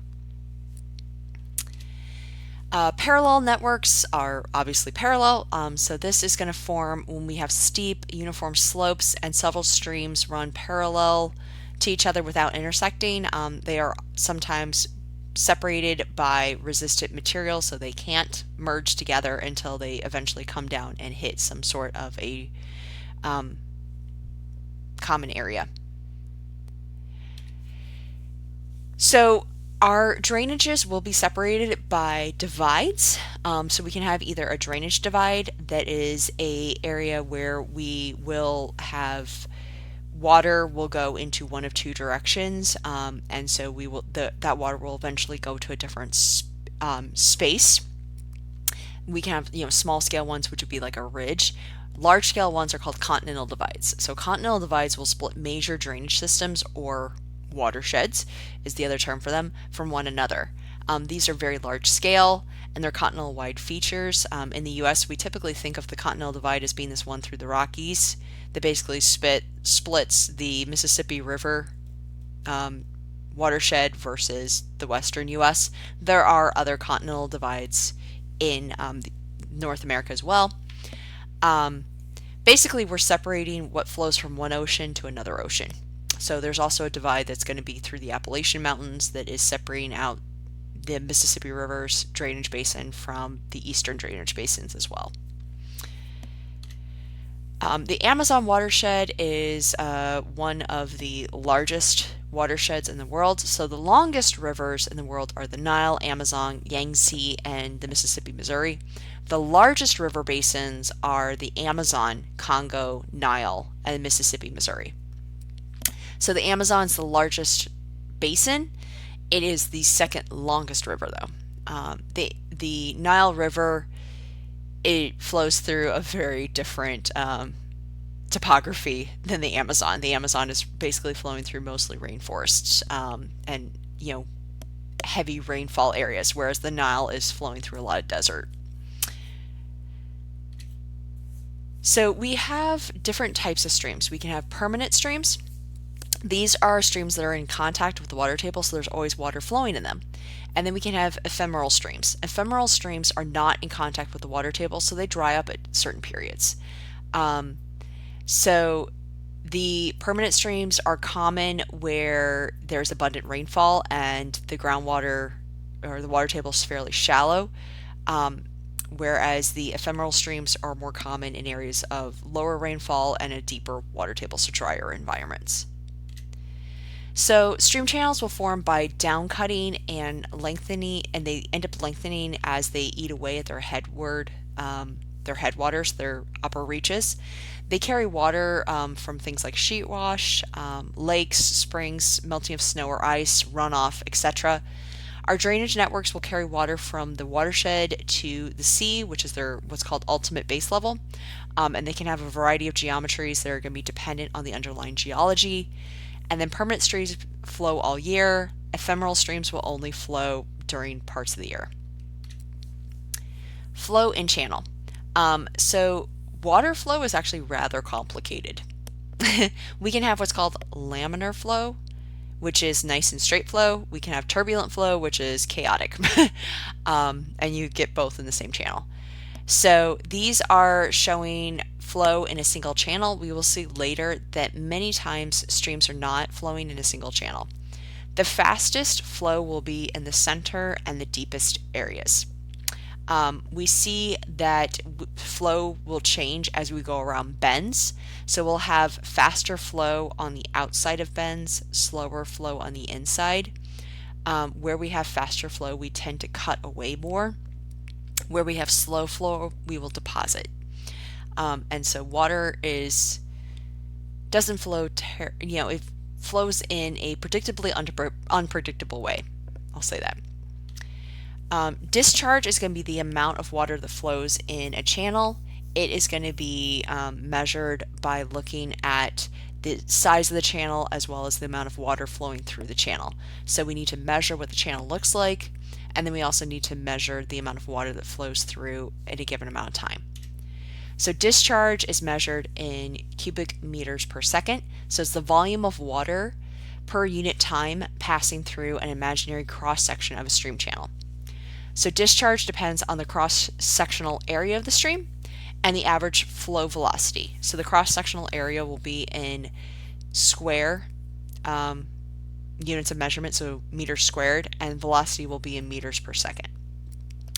Parallel networks are obviously parallel, so this is going to form when we have steep, uniform slopes and several streams run parallel to each other without intersecting. They are sometimes separated by resistant material, so they can't merge together until they eventually come down and hit some sort of a common area. So our drainages will be separated by divides. So we can have either a drainage divide that is a area where we will have water will go into one of two directions, and so we will that water will eventually go to a different space. We can have small scale ones, which would be like a ridge. Large scale ones are called continental divides. So continental divides will split major drainage systems, or watersheds is the other term for them, from one another. These are very large scale and they're continental wide features. In the US, we typically think of the continental divide as being this one through the Rockies that basically splits the Mississippi River watershed versus the western US. There are other continental divides in North America as well. Basically, we're separating what flows from one ocean to another ocean. So there's also a divide that's going to be through the Appalachian Mountains that is separating out the Mississippi River's drainage basin from the eastern drainage basins as well. The Amazon watershed is one of the largest watersheds in the world. So the longest rivers in the world are the Nile, Amazon, Yangtze, and the Mississippi, Missouri. The largest river basins are the Amazon, Congo, Nile, and Mississippi, Missouri. So the Amazon is the largest basin. It is the second longest river, though. The Nile River, it flows through a very different topography than the Amazon. The Amazon is basically flowing through mostly rainforests and heavy rainfall areas, whereas the Nile is flowing through a lot of desert. So we have different types of streams. We can have permanent streams. These are streams that are in contact with the water table, so there's always water flowing in them. And then we can have ephemeral streams. Ephemeral streams are not in contact with the water table, so they dry up at certain periods. So the permanent streams are common where there's abundant rainfall and the groundwater or the water table is fairly shallow, whereas the ephemeral streams are more common in areas of lower rainfall and a deeper water table, so drier environments. So stream channels will form by downcutting and lengthening, and they end up lengthening as they eat away at their headwaters, their upper reaches. They carry water from things like sheet wash, lakes, springs, melting of snow or ice, runoff, etc. Our drainage networks will carry water from the watershed to the sea, which is their what's called ultimate base level, and they can have a variety of geometries that are going to be dependent on the underlying geology. And then permanent streams flow all year. Ephemeral streams will only flow during parts of the year. Flow and channel. So water flow is actually rather complicated. We can have what's called laminar flow, which is nice and straight flow. We can have turbulent flow, which is chaotic. And you get both in the same channel. So these are showing flow in a single channel. We will see later that many times streams are not flowing in a single channel. The fastest flow will be in the center and the deepest areas. We see that flow will change as we go around bends. So we'll have faster flow on the outside of bends, slower flow on the inside. Where we have faster flow, we tend to cut away more. Where we have slow flow, we will deposit. And so water doesn't flow, it flows in a predictably unpredictable way. I'll say that. Discharge is going to be the amount of water that flows in a channel, it is going to be measured by looking at the size of the channel as well as the amount of water flowing through the channel. So we need to measure what the channel looks like, and then we also need to measure the amount of water that flows through at a given amount of time. So discharge is measured in cubic meters per second. So it's the volume of water per unit time passing through an imaginary cross-section of a stream channel. So discharge depends on the cross-sectional area of the stream and the average flow velocity. So the cross-sectional area will be in square units of measurement, so meters squared, and velocity will be in meters per second.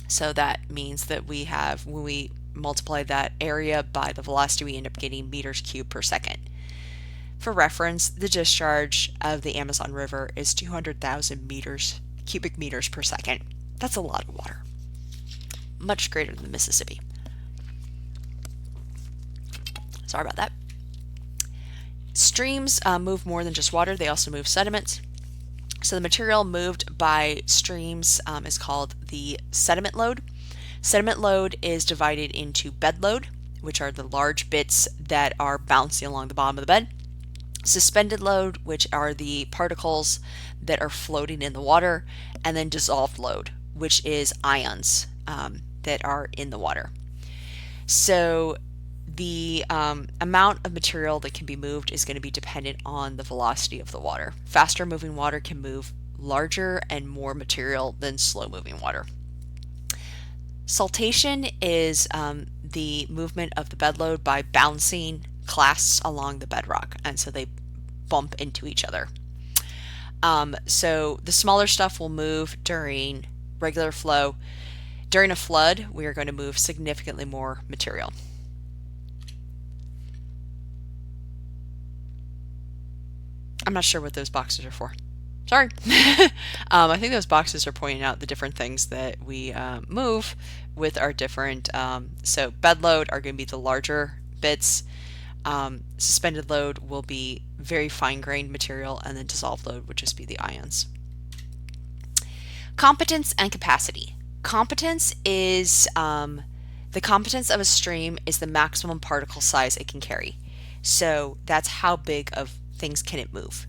So that means that we have, when we multiply that area by the velocity, we end up getting meters cubed per second. For reference, the discharge of the Amazon River is 200,000 cubic meters per second. That's a lot of water. Much greater than the Mississippi. Sorry about that. Streams move more than just water, they also move sediments. So the material moved by streams is called the sediment load. Sediment load is divided into bed load, which are the large bits that are bouncing along the bottom of the bed. Suspended load, which are the particles that are floating in the water, and then dissolved load, which is ions that are in the water. So the amount of material that can be moved is going to be dependent on the velocity of the water. Faster moving water can move larger and more material than slow moving water. Saltation is the movement of the bed load by bouncing clasts along the bedrock, and so they bump into each other. So the smaller stuff will move during regular flow. During a flood, we are going to move significantly more material. I'm not sure what those boxes are for. Sorry. I think those boxes are pointing out the different things that we move with our different, so bed load are going to be the larger bits, suspended load will be very fine-grained material, and then dissolved load would just be the ions. Competence and capacity. Competence is, the competence of a stream is the maximum particle size it can carry. So that's how big of things can it move.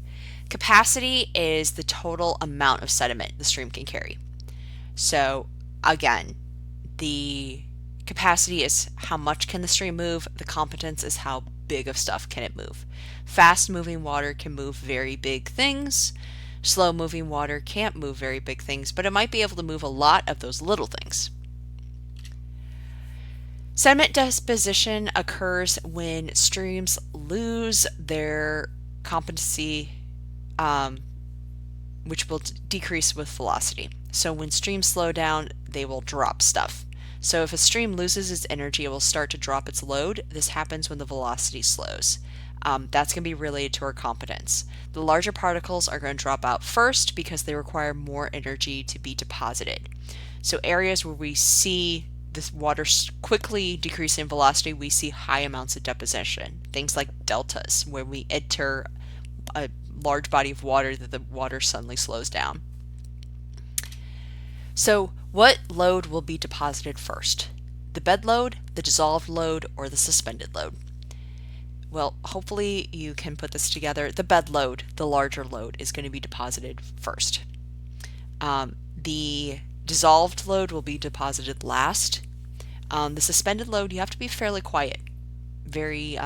Capacity is the total amount of sediment the stream can carry. So again, the capacity is how much can the stream move, the competence is how big of stuff can it move. Fast moving water can move very big things. Slow moving water can't move very big things, but it might be able to move a lot of those little things. Sediment deposition occurs when streams lose their competency, which will decrease with velocity. So when streams slow down, they will drop stuff. So if a stream loses its energy, it will start to drop its load. This happens when the velocity slows. That's going to be related to our competence. The larger particles are going to drop out first because they require more energy to be deposited. So areas where we see this water quickly decrease in velocity, we see high amounts of deposition. Things like deltas, where we enter a large body of water that the water suddenly slows down. So what load will be deposited first? The bed load, the dissolved load, or the suspended load? Well, hopefully you can put this together. The bed load, the larger load, is going to be deposited first. The dissolved load will be deposited last. The suspended load, you have to be fairly quiet, very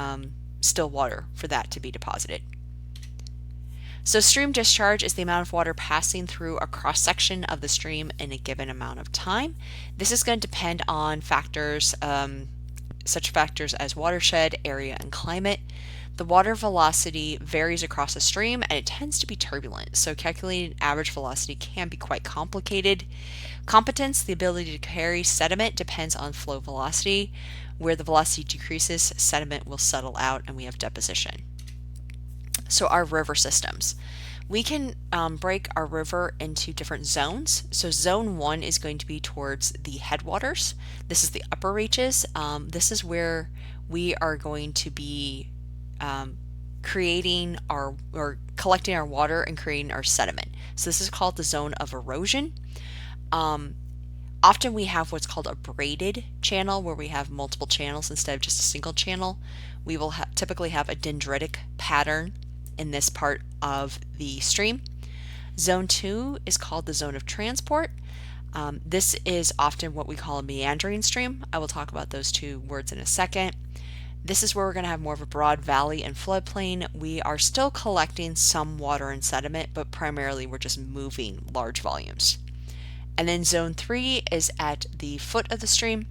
still water for that to be deposited. So stream discharge is the amount of water passing through a cross-section of the stream in a given amount of time. This is going to depend on factors, such factors as watershed, area, and climate. The water velocity varies across a stream and it tends to be turbulent, so calculating average velocity can be quite complicated. Competence, the ability to carry sediment, depends on flow velocity. Where the velocity decreases, sediment will settle out and we have deposition. So our river systems. We can break our river into different zones. So zone 1 is going to be towards the headwaters. This is the upper reaches. This is where we are going to be creating our, or collecting our water and creating our sediment. So this is called the zone of erosion. Often we have what's called a braided channel, where we have multiple channels instead of just a single channel. We will typically have a dendritic pattern in this part of the stream. Zone 2 is called the zone of transport. This is often what we call a meandering stream. I will talk about those two words in a second. This is where we're going to have more of a broad valley and floodplain. We are still collecting some water and sediment, but primarily we're just moving large volumes. And then zone 3 is at the foot of the stream.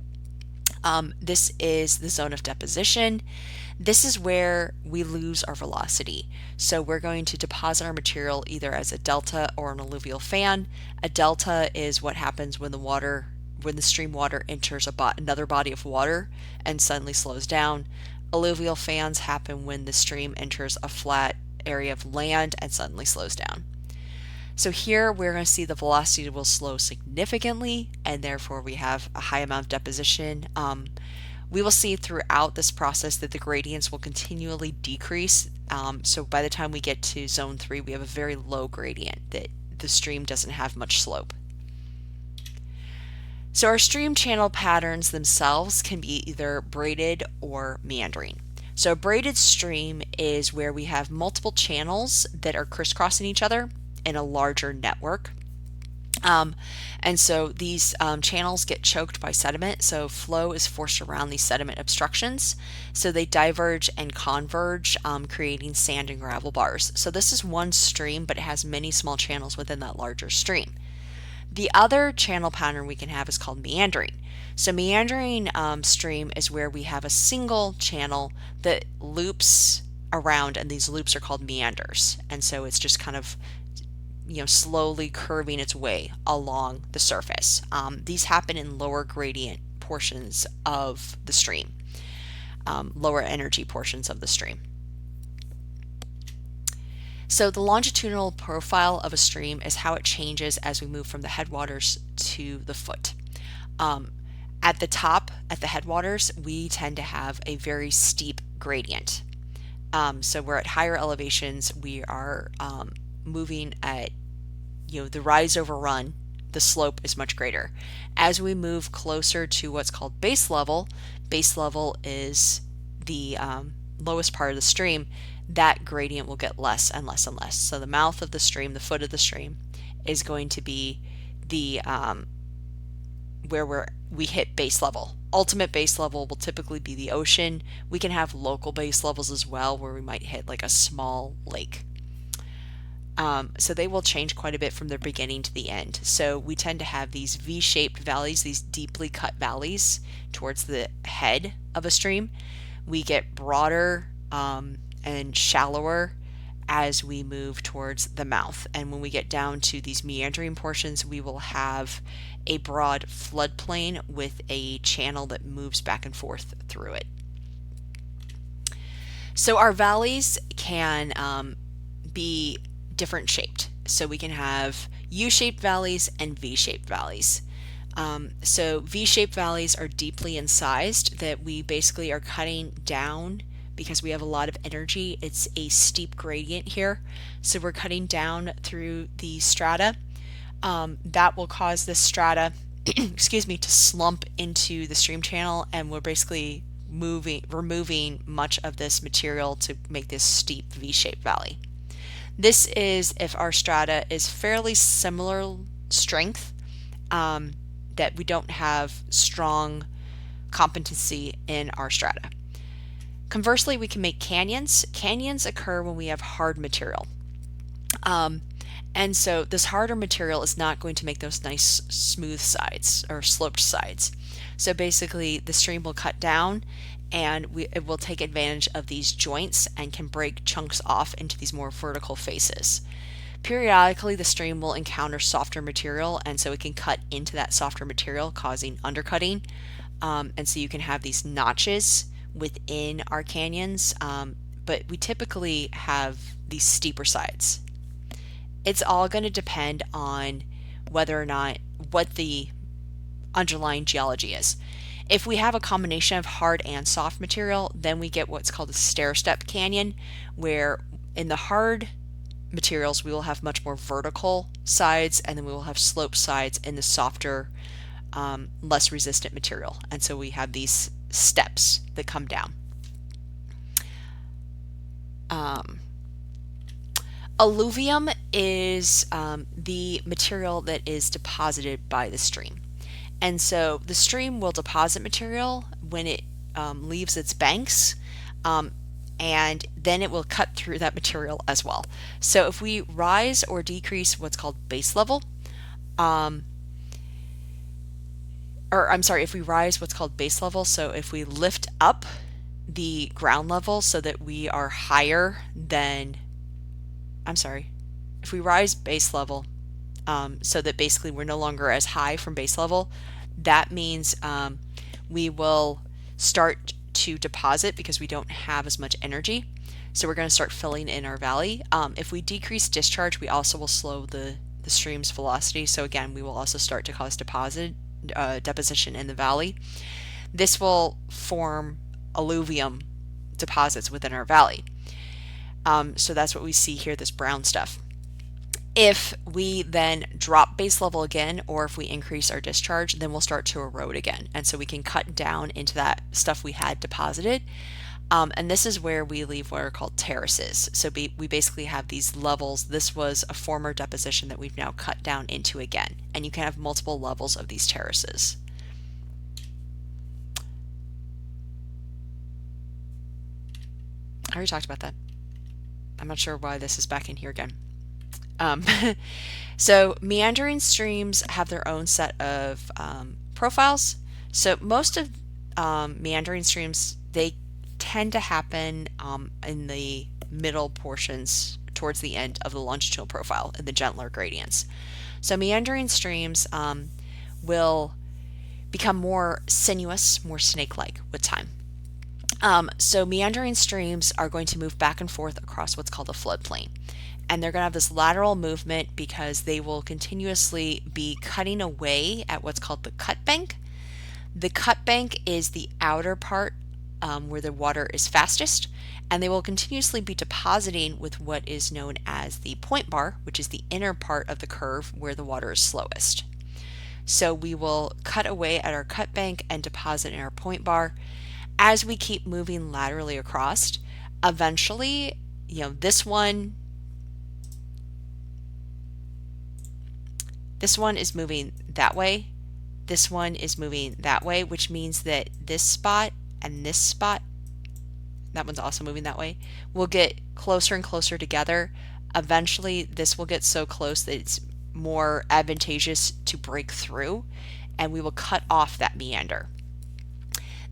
This is the zone of deposition. This is where we lose our velocity. So we're going to deposit our material either as a delta or an alluvial fan. A delta is what happens when the stream water enters another body of water and suddenly slows down. Alluvial fans happen when the stream enters a flat area of land and suddenly slows down. So here we're going to see the velocity will slow significantly, and therefore we have a high amount of deposition. We will see throughout this process that the gradients will continually decrease. So by the time we get to zone 3, we have a very low gradient, that the stream doesn't have much slope. So our stream channel patterns themselves can be either braided or meandering. So a braided stream is where we have multiple channels that are crisscrossing each other in a larger network. And so these channels get choked by sediment, so flow is forced around these sediment obstructions. So they diverge and converge, creating sand and gravel bars. So this is one stream, but it has many small channels within that larger stream. The other channel pattern we can have is called meandering. So meandering stream is where we have a single channel that loops around, and these loops are called meanders. And so it's just kind of slowly curving its way along the surface. These happen in lower gradient portions of the stream, lower energy portions of the stream. So the longitudinal profile of a stream is how it changes as we move from the headwaters to the foot. At the top, at the headwaters, we tend to have a very steep gradient. So we're at higher elevations, we are moving at the rise over run, the slope is much greater. As we move closer to what's called base level is the lowest part of the stream, that gradient will get less and less and less. So the mouth of the stream, the foot of the stream, is going to be the where we hit base level. Ultimate base level will typically be the ocean. We can have local base levels as well, where we might hit like a small lake. So they will change quite a bit from the beginning to the end. So we tend to have these V-shaped valleys, these deeply cut valleys towards the head of a stream. We get broader and shallower as we move towards the mouth. And when we get down to these meandering portions, we will have a broad floodplain with a channel that moves back and forth through it. So our valleys can be different shaped. So we can have U-shaped valleys and V-shaped valleys. So V-shaped valleys are deeply incised, that we basically are cutting down because we have a lot of energy. It's a steep gradient here. So we're cutting down through the strata. That will cause this strata excuse me, to slump into the stream channel, and we're basically removing much of this material to make this steep V-shaped valley. This is if our strata is fairly similar strength, that we don't have strong competency in our strata. Conversely, we can make canyons. Canyons occur when we have hard material. And so this harder material is not going to make those nice smooth sides or sloped sides. So basically the stream will cut down, and it will take advantage of these joints and can break chunks off into these more vertical faces. Periodically, the stream will encounter softer material, and so it can cut into that softer material, causing undercutting. And so you can have these notches within our canyons, but we typically have these steeper sides. It's all going to depend on whether or not what the underlying geology is. If we have a combination of hard and soft material, then we get what's called a stair-step canyon, where in the hard materials we will have much more vertical sides, and then we will have slope sides in the softer less resistant material. And so we have these steps that come down. Alluvium is the material that is deposited by the stream. And so the stream will deposit material when it leaves its banks, and then it will cut through that material as well. So if we rise or decrease what's called base level, if we rise what's called base level, so if we lift up the ground level so that we are higher than, if we rise base level, so that basically we're no longer as high from base level, that means we will start to deposit because we don't have as much energy. So we're going to start filling in our valley. If we decrease discharge, we also will slow the stream's velocity. So again, we will also start to cause deposition in the valley. This will form alluvium deposits within our valley. So that's what we see here, this brown stuff. If we then drop base level again, or if we increase our discharge, then we'll start to erode again. And so we can cut down into that stuff we had deposited. And this is where we leave what are called terraces. So we basically have these levels. This was a former deposition that we've now cut down into again. And you can have multiple levels of these terraces. I already talked about that. I'm not sure why this is back in here again. So meandering streams have their own set of profiles. So most of meandering streams, they tend to happen in the middle portions towards the end of the longitudinal profile in the gentler gradients. So meandering streams will become more sinuous, more snake-like with time. So meandering streams are going to move back and forth across what's called a floodplain. And they're going to have this lateral movement because they will continuously be cutting away at what's called the cut bank. The cut bank is the outer part where the water is fastest, and they will continuously be depositing with what is known as the point bar, which is the inner part of the curve where the water is slowest. So we will cut away at our cut bank and deposit in our point bar. As we keep moving laterally across, eventually, this one is moving that way, this one is moving that way, which means that this spot and this spot, that one's also moving that way, will get closer and closer together. Eventually, this will get so close that it's more advantageous to break through, and we will cut off that meander.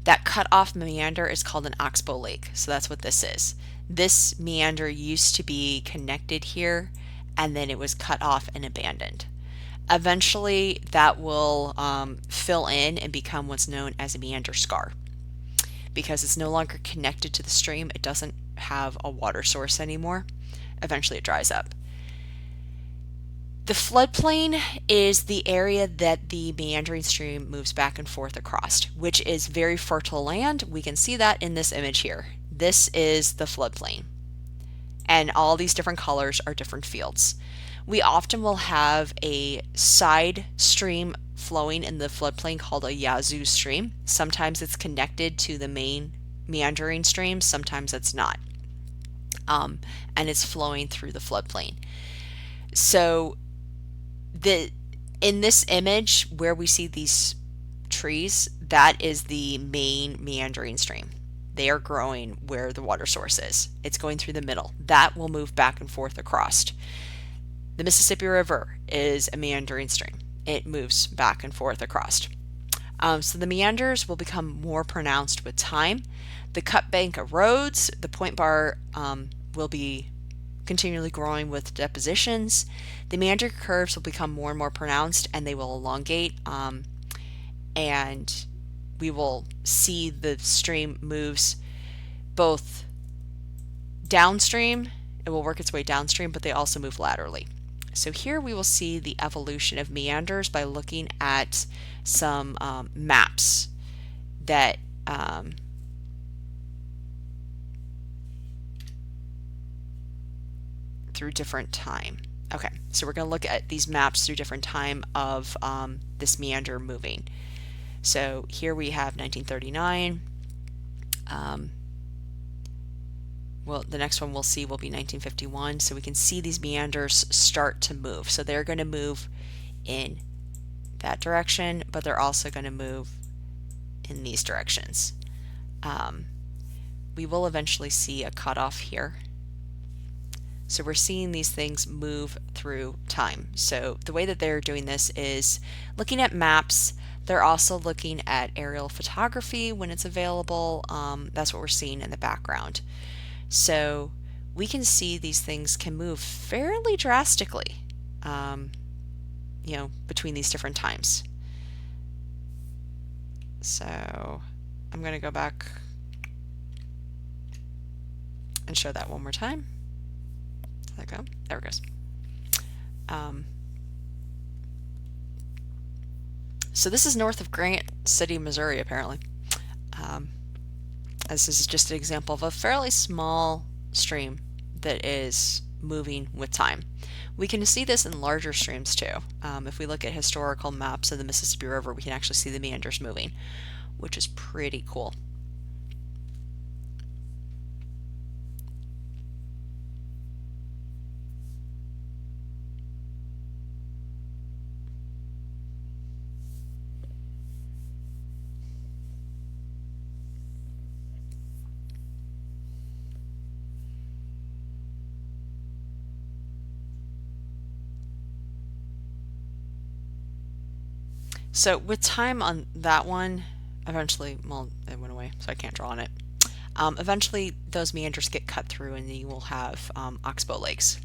That cut off meander is called an oxbow lake, so that's what this is. This meander used to be connected here, and then it was cut off and abandoned. Eventually, that will fill in and become what's known as a meander scar. Because it's no longer connected to the stream, it doesn't have a water source anymore. Eventually, it dries up. The floodplain is the area that the meandering stream moves back and forth across, which is very fertile land. We can see that in this image here. This is the floodplain. And all these different colors are different fields. We often will have a side stream flowing in the floodplain called a yazoo stream. Sometimes it's connected to the main meandering stream, sometimes it's not. And it's flowing through the floodplain. So in this image where we see these trees, that is the main meandering stream. They are growing where the water source is. It's going through the middle. That will move back and forth across. The Mississippi River is a meandering stream. It moves back and forth across. So the meanders will become more pronounced with time. The cut bank erodes. The point bar will be continually growing with depositions. The meander curves will become more and more pronounced, and they will elongate. And we will see the stream moves both downstream. It will work its way downstream, but they also move laterally. So here we will see the evolution of meanders by looking at some maps that through different time. Okay, so we're going to look at these maps through different time of this meander moving. So here we have 1939. Well, the next one we'll see will be 1951. So we can see these meanders start to move. So they're going to move in that direction, but they're also going to move in these directions. We will eventually see a cutoff here. So we're seeing these things move through time. So the way that they're doing this is looking at maps. They're also looking at aerial photography when it's available. That's what we're seeing in the background. So we can see these things can move fairly drastically, between these different times. So I'm going to go back and show that one more time. There we go. There it goes. So this is north of Grant City, Missouri, apparently. This is just an example of a fairly small stream that is moving with time. We can see this in larger streams too. If we look at historical maps of the Mississippi River, we can actually see the meanders moving, which is pretty cool. So with time on that one, eventually, well, it went away, so I can't draw on it. Eventually, those meanders get cut through and you will have oxbow lakes.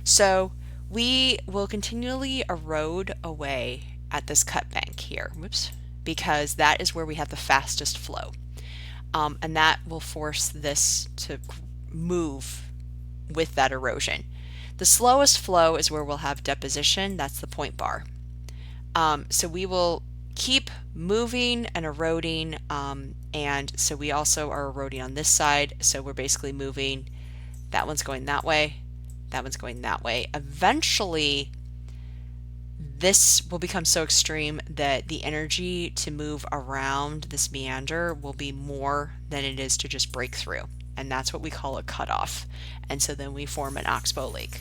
So we will continually erode away at this cut bank here, whoops, because that is where we have the fastest flow. And that will force this to move with that erosion. The slowest flow is where we'll have deposition, that's the point bar. So we will keep moving and eroding, and so we also are eroding on this side, so we're basically moving, that one's going that way, that one's going that way. Eventually this will become so extreme that the energy to move around this meander will be more than it is to just break through, and that's what we call a cutoff. And so then we form an oxbow lake.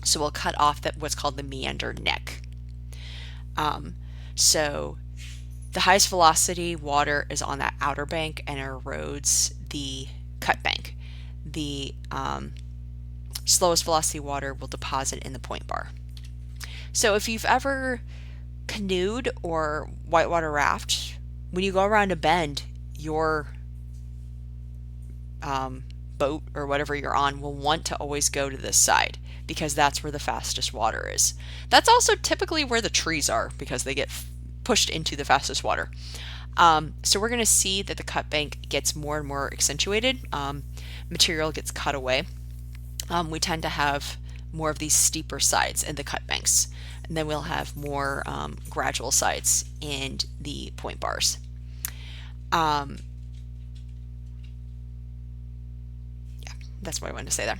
So we'll cut off that what's called the meander neck. So the highest velocity water is on that outer bank and erodes the cut bank. The slowest velocity water will deposit in the point bar. So if you've ever canoed or whitewater raft, when you go around a bend, your boat or whatever you're on will want to always go to this side because that's where the fastest water is. That's also typically where the trees are because they get pushed into the fastest water. So we're going to see that the cut bank gets more and more accentuated. Material gets cut away. We tend to have more of these steeper sides in the cut banks, and then we'll have more gradual sides in the point bars. Yeah, that's what I wanted to say there.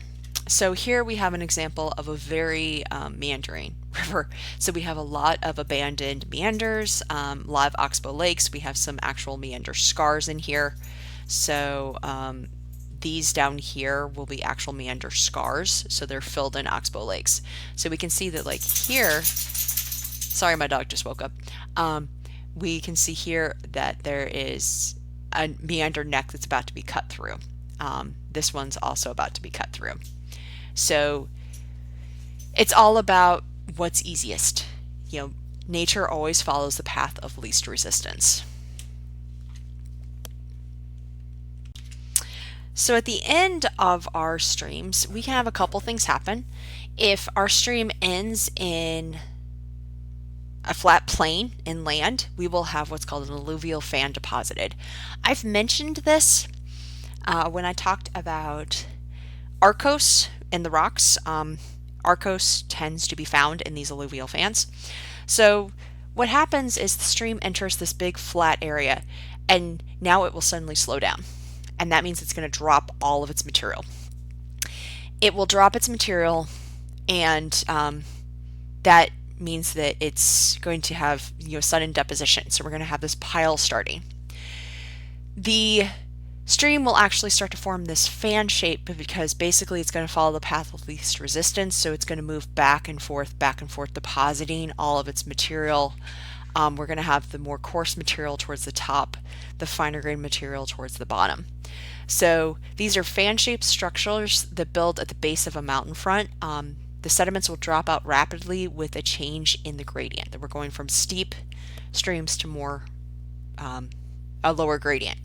So here we have an example of a very meandering river. So we have a lot of abandoned meanders, a lot of oxbow lakes. We have some actual meander scars in here. So these down here will be actual meander scars. So they're filled in oxbow lakes. So we can see that like here, sorry, my dog just woke up. We can see here that there is a meander neck that's about to be cut through. This one's also about to be cut through. So it's all about what's easiest. You know, nature always follows the path of least resistance. So at the end of our streams, we can have a couple things happen. If our stream ends in a flat plain inland, we will have what's called an alluvial fan deposited. I've mentioned this when I talked about Arcos in the rocks. Arcos tends to be found in these alluvial fans. So what happens is the stream enters this big flat area, and now it will suddenly slow down. And that means it's going to drop all of its material. It will drop its material and that means that it's going to have sudden deposition. So we're going to have this pile starting. The stream will actually start to form this fan shape because basically it's going to follow the path of least resistance. So it's going to move back and forth, depositing all of its material. We're going to have the more coarse material towards the top, the finer grained material towards the bottom. So these are fan-shaped structures that build at the base of a mountain front. The sediments will drop out rapidly with a change in the gradient. That we're going from steep streams to more a lower gradient.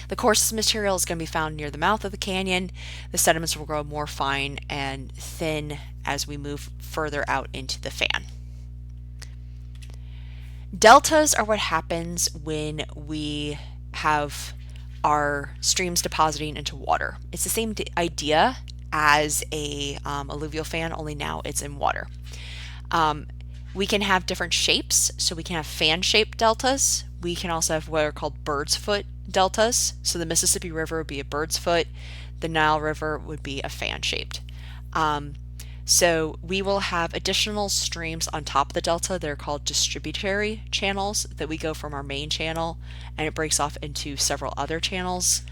The coarsest material is going to be found near the mouth of the canyon. The sediments will grow more fine and thin as we move further out into the fan. Deltas are what happens when we have our streams depositing into water. It's the same idea as a alluvial fan, only now it's in water. We can have different shapes, so we can have fan-shaped deltas. We can also have what are called bird's foot deltas. So the Mississippi River would be a bird's foot. The Nile River would be a fan-shaped. So we will have additional streams on top of the delta. They're called distributary channels that we go from our main channel, and it breaks off into several other channels.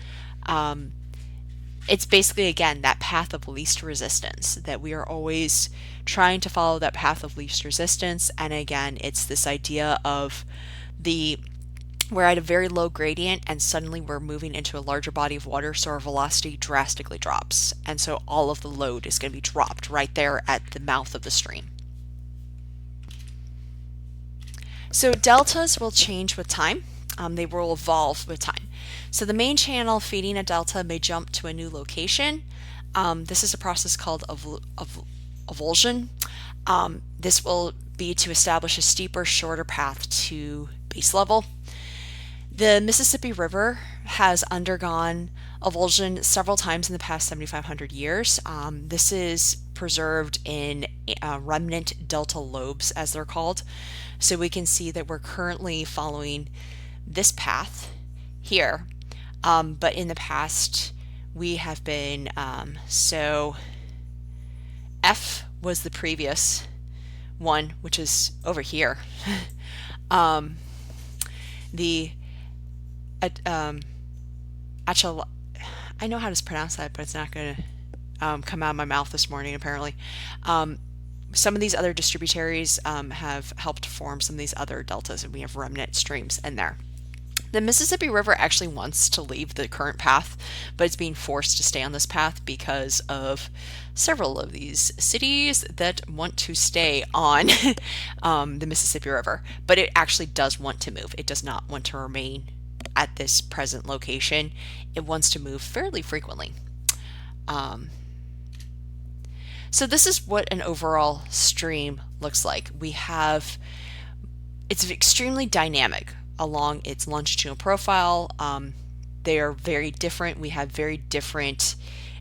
It's basically, again, that path of least resistance, that we are always trying to follow that path of least resistance. And again, it's this idea of we're at a very low gradient and suddenly we're moving into a larger body of water, so our velocity drastically drops. And so all of the load is going to be dropped right there at the mouth of the stream. So deltas will change with time. They will evolve with time. So the main channel feeding a delta may jump to a new location. This is a process called avulsion. This will be to establish a steeper, shorter path to base level. The Mississippi River has undergone avulsion several times in the past 7,500 years. This is preserved in remnant delta lobes, as they're called. So we can see that we're currently following this path here, but in the past we have been, so F was the previous one, which is over here. Actually, I know how to pronounce that, but it's not going to come out of my mouth this morning, apparently. Some of these other distributaries have helped form some of these other deltas, and we have remnant streams in there. The Mississippi River actually wants to leave the current path, but it's being forced to stay on this path because of several of these cities that want to stay on the Mississippi River. But it actually does want to move. It does not want to remain at this present location. It wants to move fairly frequently. So this is what an overall stream looks like. It's extremely dynamic along its longitudinal profile. They are very different. We have very different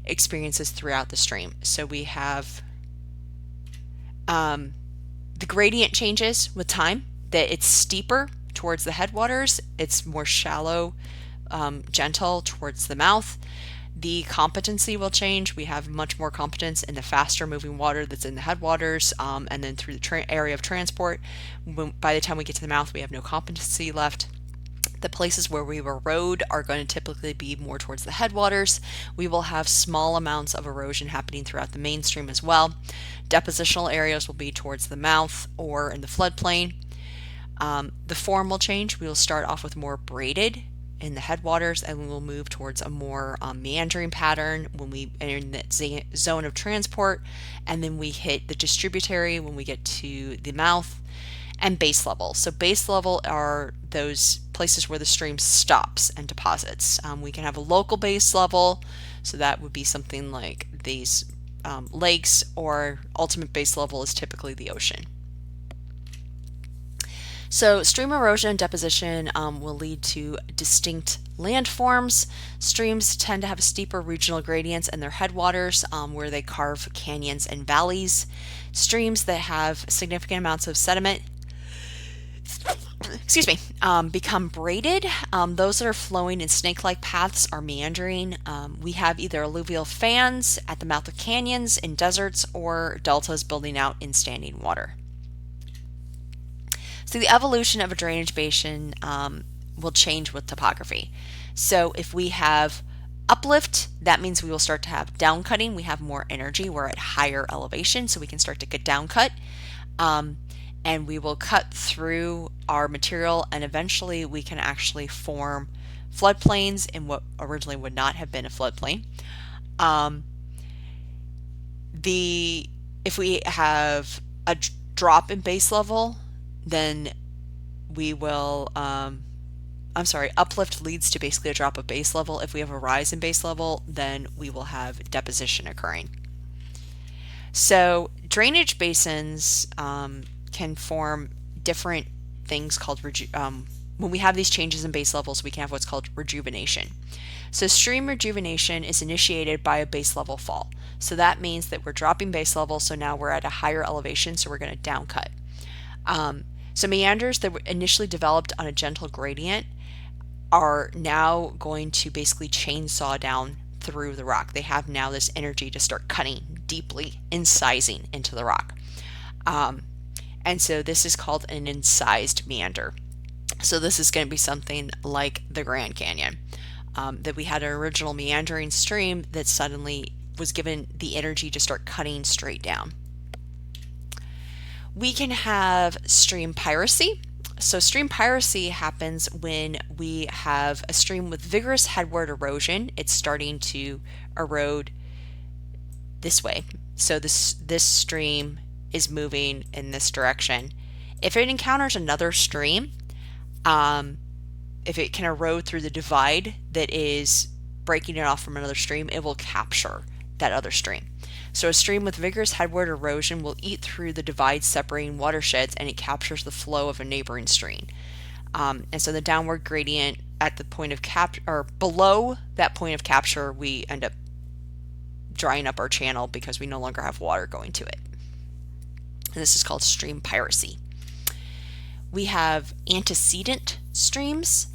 experiences throughout the stream. So we have the gradient changes with time, that it's steeper towards the headwaters, it's more shallow, gentle towards the mouth. The competency will change. We have much more competence in the faster moving water that's in the headwaters, and then through the area of transport. By the time we get to the mouth, we have no competency left. The places where we erode are going to typically be more towards the headwaters. We will have small amounts of erosion happening throughout the mainstream as well. Depositional areas will be towards the mouth or in the floodplain. The form will change. We will start off with more braided in the headwaters, and we will move towards a more meandering pattern when we are in that zone of transport, and then we hit the distributary when we get to the mouth, and base level. So base level are those places where the stream stops and deposits. We can have a local base level, so that would be something like these lakes, or ultimate base level is typically the ocean. So stream erosion and deposition will lead to distinct landforms. Streams tend to have steeper regional gradients in their headwaters, where they carve canyons and valleys. Streams that have significant amounts of sediment become braided. Those that are flowing in snake-like paths are meandering. We have either alluvial fans at the mouth of canyons, in deserts, or deltas building out in standing water. So the evolution of a drainage basin will change with topography. So if we have uplift, that means we will start to have downcutting. We have more energy. We're at higher elevation, so we can start to get downcut. And we will cut through our material, and eventually we can actually form floodplains in what originally would not have been a floodplain. If we have a drop in base level, then we will uplift leads to basically a drop of base level. If we have a rise in base level, then we will have deposition occurring. So drainage basins can form different things called when we have these changes in base levels, we can have what's called rejuvenation. So stream rejuvenation is initiated by a base level fall. So that means that we're dropping base level, so now we're at a higher elevation, so we're going to downcut. So meanders that were initially developed on a gentle gradient are now going to basically chainsaw down through the rock. They have now this energy to start cutting deeply, incising into the rock. And so this is called an incised meander. So this is going to be something like the Grand Canyon, that we had an original meandering stream that suddenly was given the energy to start cutting straight down. We can have stream piracy. So stream piracy happens when we have a stream with vigorous headward erosion. It's starting to erode this way. So this stream is moving in this direction. If it encounters another stream, if it can erode through the divide that is breaking it off from another stream, it will capture that other stream. So a stream with vigorous headward erosion will eat through the divide separating watersheds, and it captures the flow of a neighboring stream. And so the downward gradient at the point of capture, or below that point of capture, we end up drying up our channel because we no longer have water going to it. And this is called stream piracy. We have antecedent streams.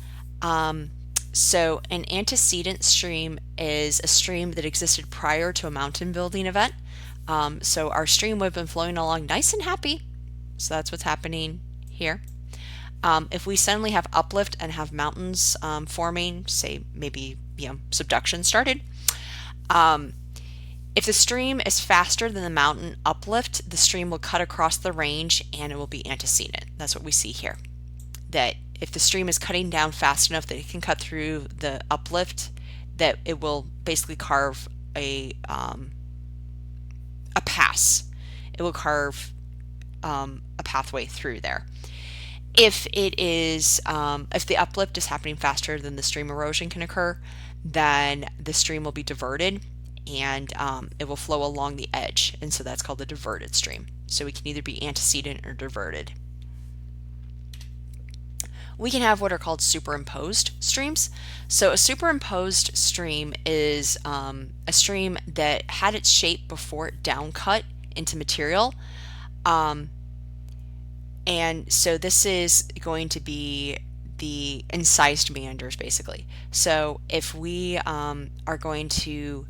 So an antecedent stream is a stream that existed prior to a mountain building event. So our stream would have been flowing along nice and happy. So that's what's happening here. If we suddenly have uplift and have mountains forming, say maybe subduction started, if the stream is faster than the mountain uplift, the stream will cut across the range and it will be antecedent. That's what we see here. That if the stream is cutting down fast enough that it can cut through the uplift, that it will basically carve a pass. It will carve a pathway through there. If it is, if the uplift is happening faster than the stream erosion can occur, then the stream will be diverted, and it will flow along the edge, and so that's called the diverted stream. So we can either be antecedent or diverted. We can have what are called superimposed streams. So a superimposed stream is a stream that had its shape before it downcut into material. And so this is going to be the incised meanders, basically. So if we are going to,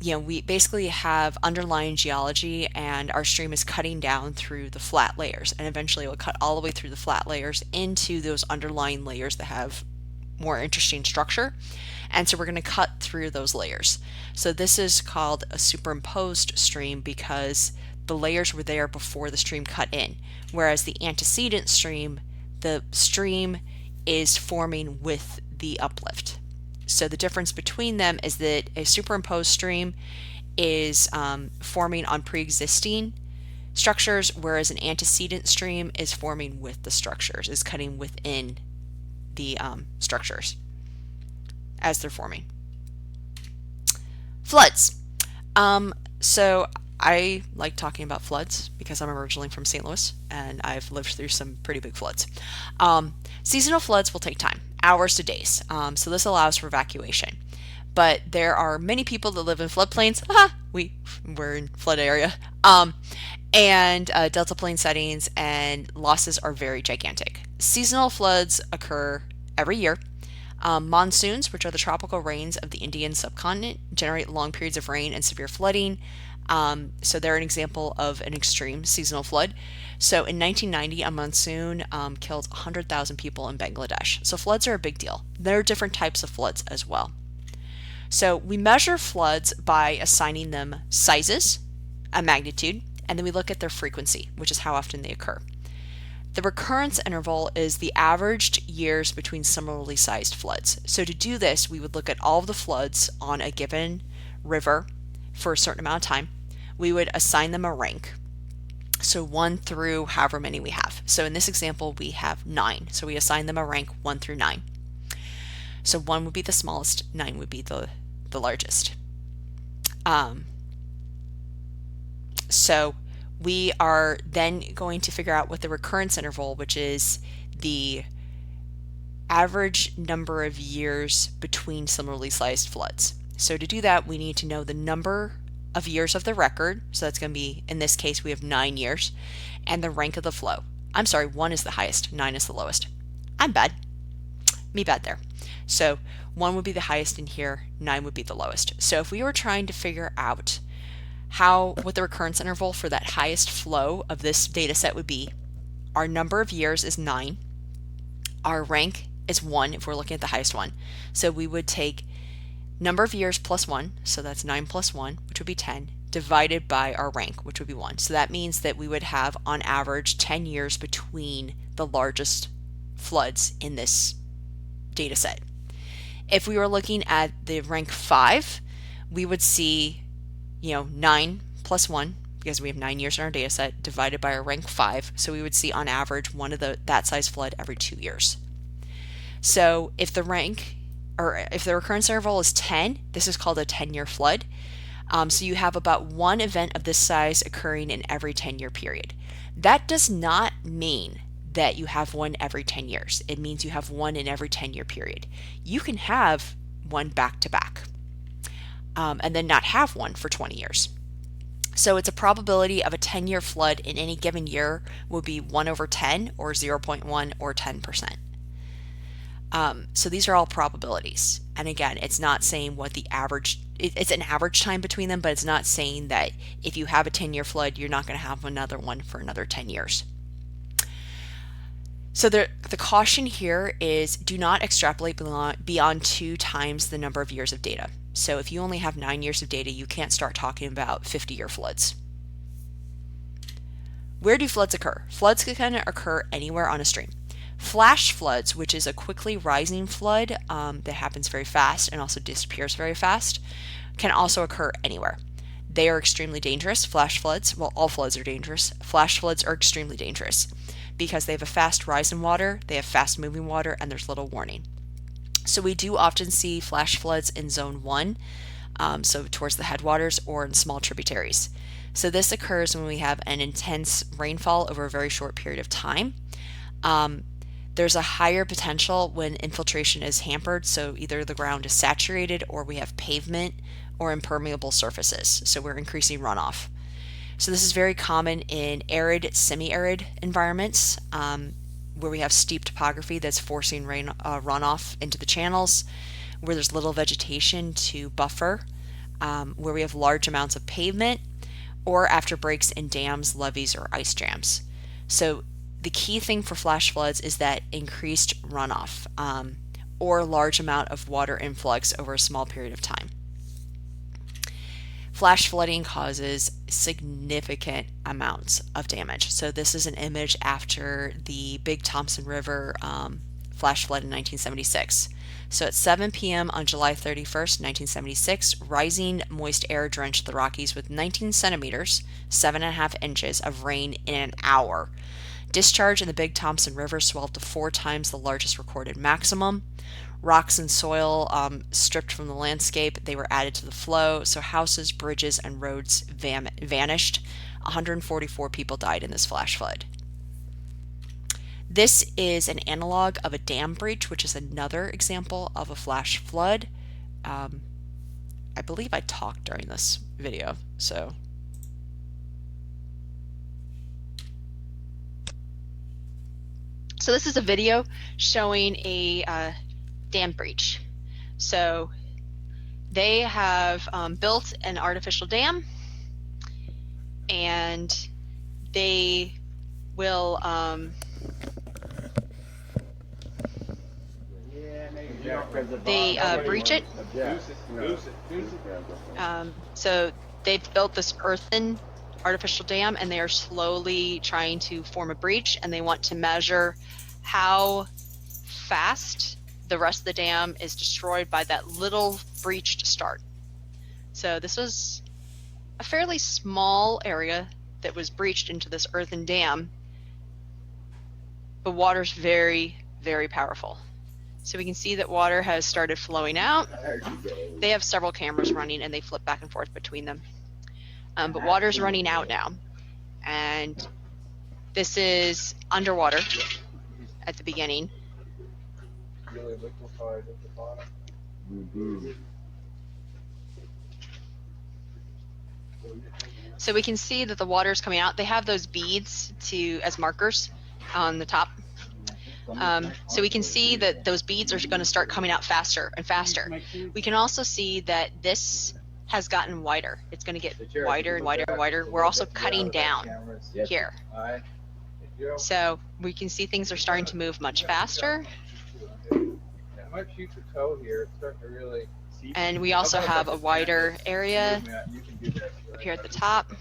we basically have underlying geology and our stream is cutting down through the flat layers, and eventually it will cut all the way through the flat layers into those underlying layers that have more interesting structure. And so we're going to cut through those layers. So this is called a superimposed stream because the layers were there before the stream cut in. Whereas the antecedent stream, the stream is forming with the uplift. So the difference between them is that a superimposed stream is forming on pre-existing structures, whereas an antecedent stream is forming with the structures, is cutting within the structures as they're forming. Floods. So I like talking about floods because I'm originally from St. Louis and I've lived through some pretty big floods. Seasonal floods will take time, hours to days. So this allows for evacuation. but there are many people that live in floodplains. We're in flood area. And delta plain settings, and losses are very gigantic. Seasonal floods occur every year. Monsoons, which are the tropical rains of the Indian subcontinent, generate long periods of rain and severe flooding. So they're an example of an extreme seasonal flood. So in 1990, a monsoon killed 100,000 people in Bangladesh. So floods are a big deal. There are different types of floods as well. So we measure floods by assigning them sizes, a magnitude, and then we look at their frequency, which is how often they occur. The recurrence interval is the averaged years between similarly sized floods. So to do this, we would look at all of the floods on a given river for a certain amount of time. We would assign them a rank. So 1 through however many we have. So in this example, we have 9. So we assign them a rank 1 through 9. So 1 would be the smallest, 9 would be the largest. So we are then going to figure out what the recurrence interval, which is the average number of years between similarly sized floods. So to do that, we need to know the number of years of the record. So that's going to be, in this case, we have 9 years, and the rank of the flow. I'm sorry, 1 is the highest, 9 is the lowest. I'm bad. Me bad there. So 1 would be the highest in here, 9 would be the lowest. So if we were trying to figure out what the recurrence interval for that highest flow of this data set would be, our number of years is 9, our rank is 1 if we're looking at the highest one. So we would take number of years plus 1, so that's 9 plus 1, which would be 10, divided by our rank, which would be 1. So that means that we would have, on average, 10 years between the largest floods in this data set. If we were looking at the rank 5, we would see 9 plus 1, because we have 9 years in our data set, divided by our rank 5. So we would see on average that size flood every 2 years. So if the recurrence interval is 10, this is called a 10-year flood. So you have about 1 event of this size occurring in every 10-year period. That does not mean that you have 1 every 10 years. It means you have 1 in every 10-year period. You can have 1 back to back. And then not have 1 for 20 years. So it's a probability of a 10-year flood in any given year would be 1 over 10 or 0.1 or 10%. So these are all probabilities. And again, it's not saying what the average, it's an average time between them, but it's not saying that if you have a 10-year flood, you're not going to have another one for another 10 years. So the caution here is do not extrapolate beyond 2 times the number of years of data. So if you only have 9 years of data, you can't start talking about 50-year floods. Where do floods occur? Floods can occur anywhere on a stream. Flash floods, which is a quickly rising flood that happens very fast and also disappears very fast, can also occur anywhere. They are extremely dangerous. Flash floods, well, all floods are dangerous. Flash floods are extremely dangerous because they have a fast rise in water, they have fast moving water, and there's little warning. So we do often see flash floods in zone 1, so towards the headwaters or in small tributaries. So this occurs when we have an intense rainfall over a very short period of time. There's a higher potential when infiltration is hampered, so either the ground is saturated or we have pavement or impermeable surfaces, so we're increasing runoff. So this is very common in arid, semi-arid environments where we have steep topography that's forcing runoff into the channels, where there's little vegetation to buffer, where we have large amounts of pavement, or after breaks in dams, levees, or ice jams. So the key thing for flash floods is that increased runoff or large amount of water influx over a small period of time. Flash flooding causes significant amounts of damage. So this is an image after the Big Thompson River flash flood in 1976. So at 7 p.m. on July 31st, 1976, rising moist air drenched the Rockies with 19 centimeters, 7.5 inches of rain in an hour. Discharge in the Big Thompson River swelled to 4 times the largest recorded maximum. Rocks and soil stripped from the landscape, they were added to the flow, so houses, bridges, and roads vanished. 144 people died in this flash flood. This is an analog of a dam breach, which is another example of a flash flood. I believe I talked during this video, so. So this is a video showing a dam breach. So they have built an artificial dam, and they will breach it. So they've built this earthen artificial dam, and they are slowly trying to form a breach, and they want to measure how fast the rest of the dam is destroyed by that little breach to start. So this was a fairly small area that was breached into this earthen dam, but water's very, very powerful. So we can see that water has started flowing out. They have several cameras running, and they flip back and forth between them. But water's running out now, and this is underwater at the beginning. Really liquefied at the bottom. So we can see that the water is coming out. They have those beads as markers on the top. So we can see that those beads are going to start coming out faster and faster. We can also see that this has gotten wider. It's going to get wider and wider and wider. We're also cutting down here. So we can see things are starting to move much faster. I might shoot the toe here. It's starting to really. And we also have a wider area here at the top.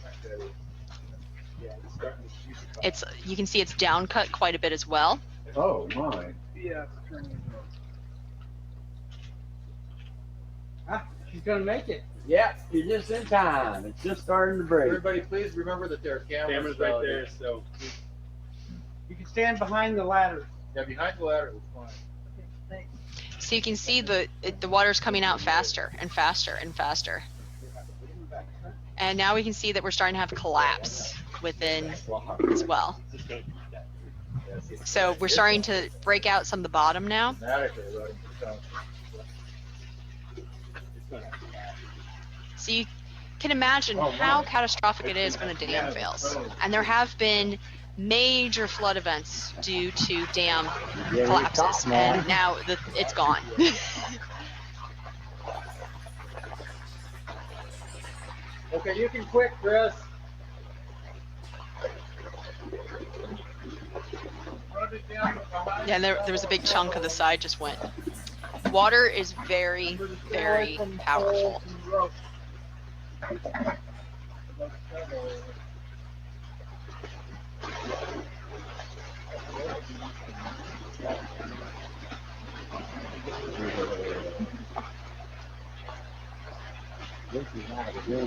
You can see it's down cut quite a bit as well. Oh my. Yeah. She's gonna make it. Yeah, you're just in time. It's just starting to break. Everybody, please remember that there are cameras Camera's right there, so. You can stand behind the ladder. Yeah, behind the ladder is fine. So you can see the water's coming out faster and faster and faster. And now we can see that we're starting to have collapse within as well. So we're starting to break out some of the bottom now. So you can imagine how catastrophic it is when a dam fails. And there have been major flood events due to dam collapses, and now it's gone. Okay, you can quit, Chris. Yeah, and there was a big chunk of the side just went. Water is very, very powerful.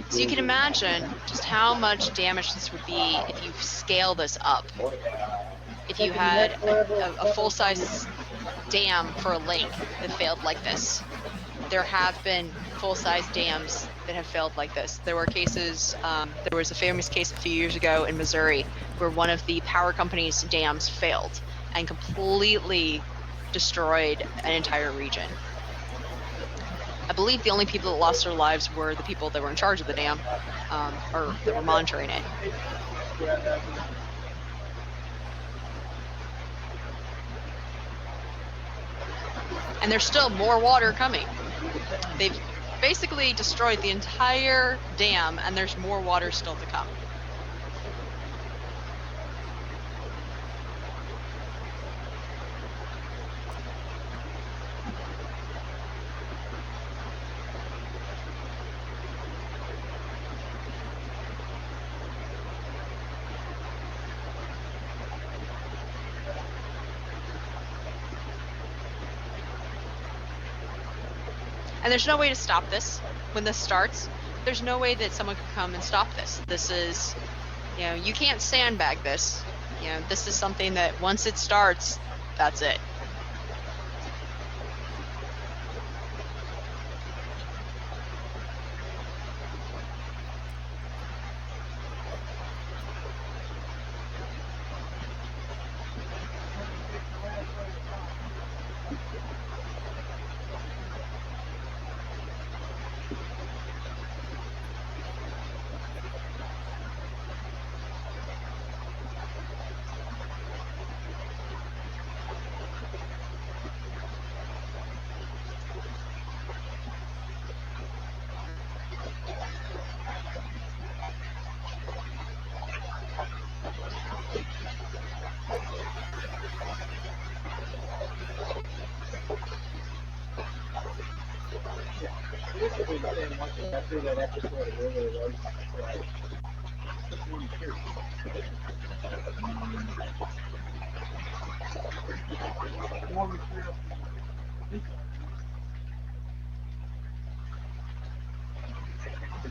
So you can imagine just how much damage this would be if you scale this up. If you had a full-size dam for a lake that failed like this. There have been full-size dams that have failed like this. There were cases, there was a famous case a few years ago in Missouri where one of the power company's dams failed and completely destroyed an entire region. I believe the only people that lost their lives were the people that were in charge of the dam, or that were monitoring it. And there's still more water coming. They've basically destroyed the entire dam, and there's more water still to come. And there's no way to stop this when this starts. There's no way that someone could come and stop this. This is, you can't sandbag this. This is something that once it starts, that's it.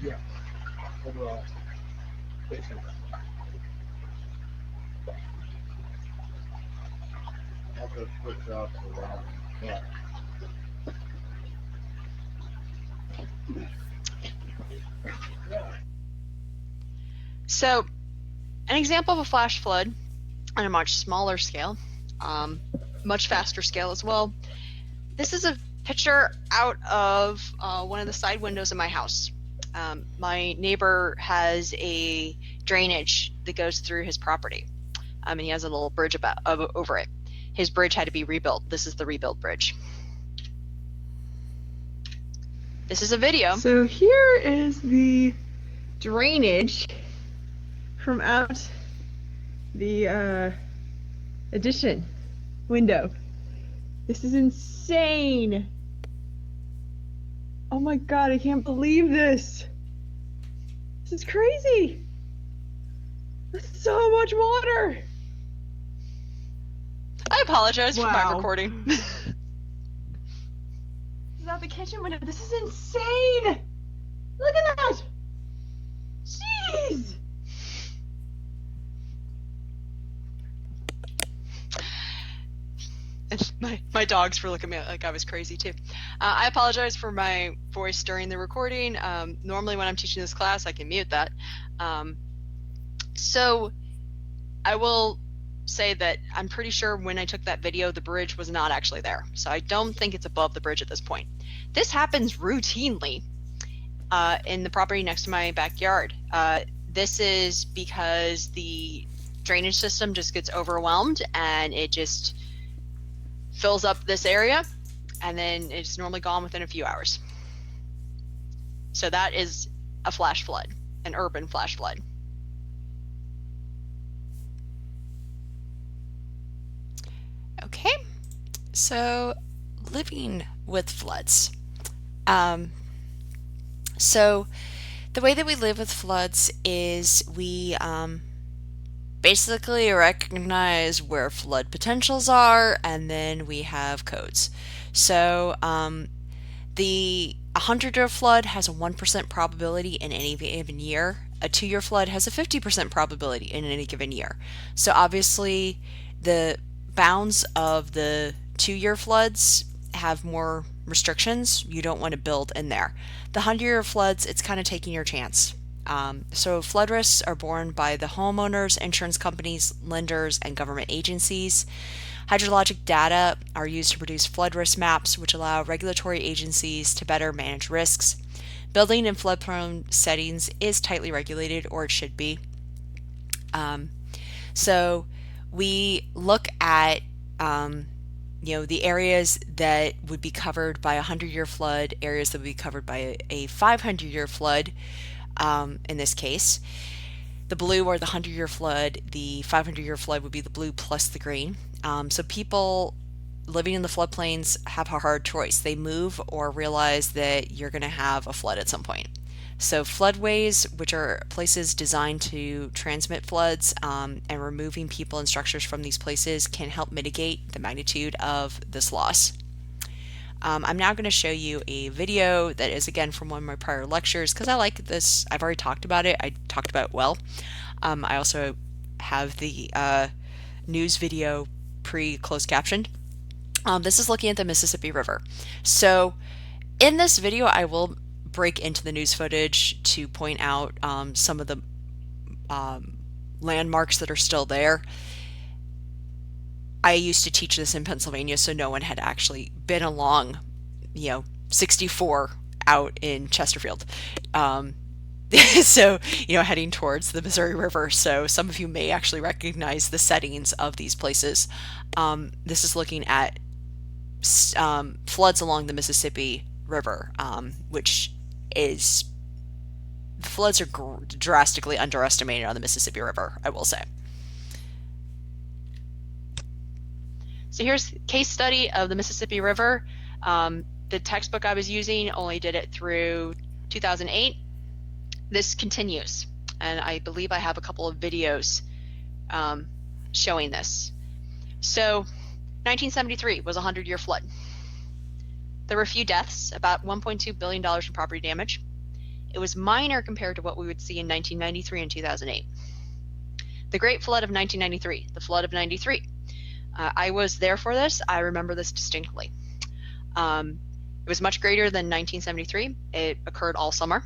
Yeah. Overall. I'll just switch off the wrong. Yeah. So, an example of a flash flood on a much smaller scale, much faster scale as well. This is a picture out of one of the side windows of my house. My neighbor has a drainage that goes through his property, and he has a little bridge over it. His bridge had to be rebuilt. This is the rebuilt bridge. This is a video. So here is the drainage from out the addition window. This is insane. Oh my god, I can't believe this. This is crazy. That's so much water. I apologize for my Wow. recording. This is out the kitchen window. This is insane. Look at that. Jeez. And my dogs were looking at me like I was crazy too. I apologize for my voice during the recording. Normally when I'm teaching this class, I can mute that. So I will say that I'm pretty sure when I took that video, the bridge was not actually there. So I don't think it's above the bridge at this point. This happens routinely in the property next to my backyard. This is because the drainage system just gets overwhelmed and it just fills up this area, and then it's normally gone within a few hours. So that is a flash flood, an urban flash flood. Okay, so living with floods. So the way that we live with floods is we basically recognize where flood potentials are, and then we have codes. So the 100-year flood has a 1% probability in any given year. A 2-year flood has a 50% probability in any given year. So obviously the bounds of the 2-year floods have more restrictions. You don't want to build in there. The 100-year floods, it's kind of taking your chance. So flood risks are borne by the homeowners, insurance companies, lenders, and government agencies. Hydrologic data are used to produce flood risk maps, which allow regulatory agencies to better manage risks. Building in flood-prone settings is tightly regulated, or it should be. So we look at the areas that would be covered by a 100-year flood, areas that would be covered by a 500-year flood. In this case, the blue are the 100-year flood, the 500-year flood would be the blue plus the green. So people living in the floodplains have a hard choice. They move or realize that you're going to have a flood at some point. So floodways, which are places designed to transmit floods, and removing people and structures from these places can help mitigate the magnitude of this loss. I'm now going to show you a video that is again from one of my prior lectures because I like this. I've already talked about it. I talked about it well. I also have the news video pre-closed captioned. This is looking at the Mississippi River. So in this video I will break into the news footage to point out some of the landmarks that are still there. I used to teach this in Pennsylvania, so no one had actually been along, 64 out in Chesterfield. So, heading towards the Missouri River. So some of you may actually recognize the settings of these places. This is looking at floods along the Mississippi River, which is, the floods are drastically underestimated on the Mississippi River, I will say. So here's a case study of the Mississippi River. The textbook I was using only did it through 2008. this continues, and I believe I have a couple of videos showing this. So 1973 was a 100-year flood. There were a few deaths, about $1.2 billion in property damage. It was minor compared to what we would see in 1993 and 2008. The Great Flood of 1993, the flood of 93. I was there for this. I remember this distinctly. It was much greater than 1973. It occurred all summer.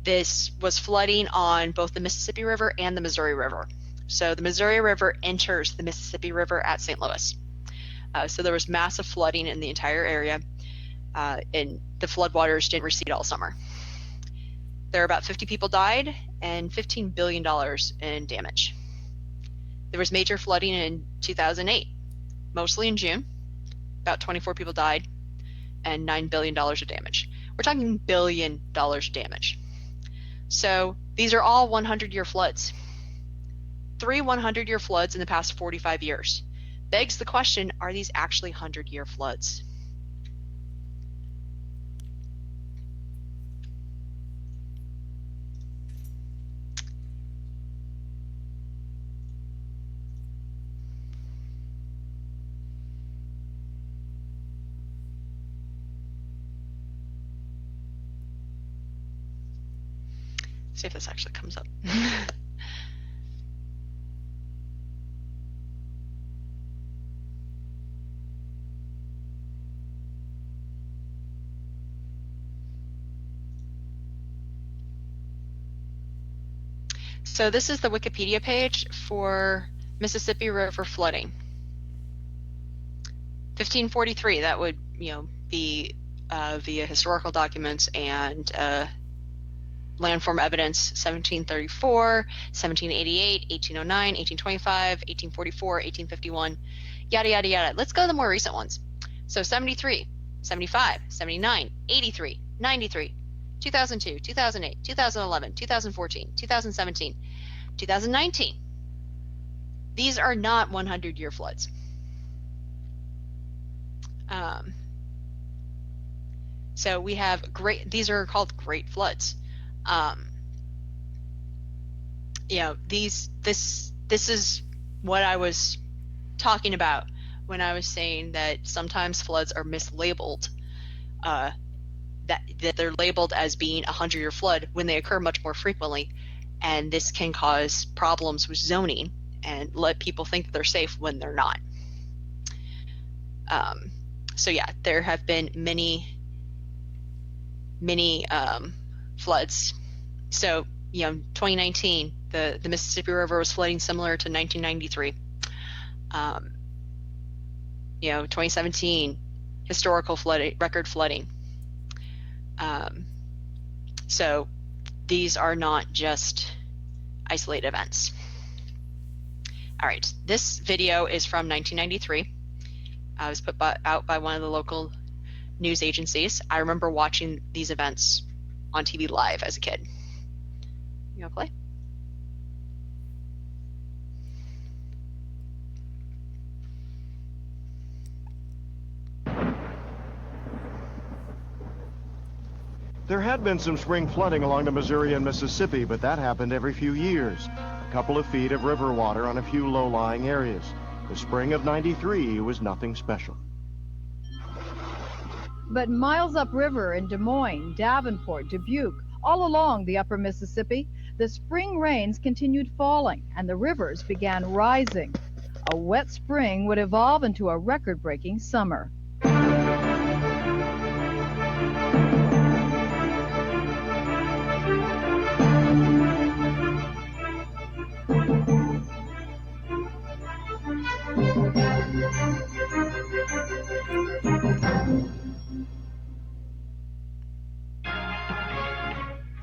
This was flooding on both the Mississippi River and the Missouri River. So the Missouri River enters the Mississippi River at St. Louis. So there was massive flooding in the entire area, and the floodwaters didn't recede all summer. There were about 50 people died and $15 billion in damage. There was major flooding in 2008, mostly in June. About 24 people died and $9 billion of damage. We're talking $1 billion of damage. So these are all 100-year floods. 3 100-year floods in the past 45 years. Begs the question, are these actually 100-year floods? See if this actually comes up. So this is the Wikipedia page for Mississippi River flooding. 1543, that would, be via historical documents and landform evidence. 1734, 1788, 1809, 1825, 1844, 1851, yada, yada, yada. Let's go to the more recent ones. So 73, 75, 79, 83, 93, 2002, 2008, 2011, 2014, 2017, 2019. These are not 100-year floods. So we have these are called great floods. This is what I was talking about when I was saying that sometimes floods are mislabeled, that they're labeled as being a 100-year flood when they occur much more frequently, and this can cause problems with zoning and let people think that they're safe when they're not. So yeah, there have been many floods. So 2019, the Mississippi River was flooding similar to 1993. 2017, historical flooding, record flooding. So these are not just isolated events. All right, this video is from 1993. It was put out by one of the local news agencies. I remember watching these events on TV live as a kid. You want to play? There had been some spring flooding along the Missouri and Mississippi, but that happened every few years. A couple of feet of river water on a few low-lying areas. The spring of '93 was nothing special. But miles upriver in Des Moines, Davenport, Dubuque, all along the upper Mississippi, the spring rains continued falling and the rivers began rising. A wet spring would evolve into a record-breaking summer.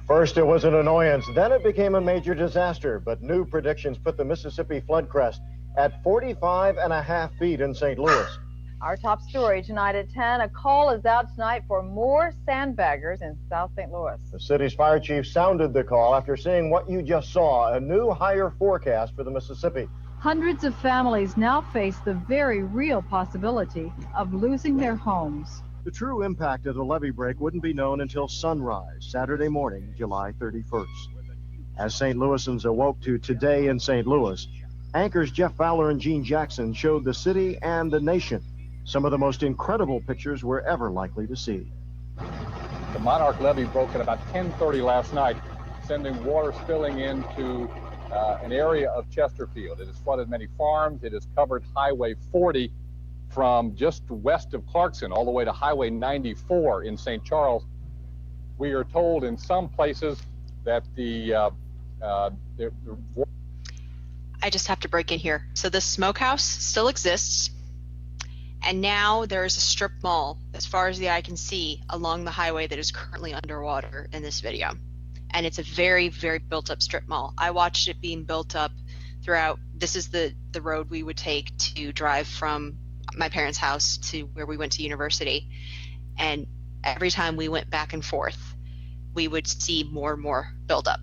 First it was an annoyance, then it became a major disaster, but new predictions put the Mississippi flood crest at 45.5 feet in St. Louis. Our top story tonight at 10, a call is out tonight for more sandbaggers in South St. Louis. The city's fire chief sounded the call after seeing what you just saw, a new higher forecast for the Mississippi. Hundreds of families now face the very real possibility of losing their homes. The true impact of the levee break wouldn't be known until sunrise, Saturday morning, July 31st. As St. Louisans awoke to Today in St. Louis, anchors Jeff Fowler and Gene Jackson showed the city and the nation some of the most incredible pictures we're ever likely to see. The Monarch levee broke at about 10:30 last night, sending water spilling into an area of Chesterfield. It has flooded many farms. It has covered Highway 40 from just west of Clarkson all the way to Highway 94 in St. Charles. We are told in some places that I just have to break in here. So the smokehouse still exists, and now there's a strip mall as far as the eye can see along the highway that is currently underwater in this video. And it's a very, very built up strip mall. I watched it being built up throughout. This is the road we would take to drive from my parents' house to where we went to university. And every time we went back and forth, we would see more and more buildup.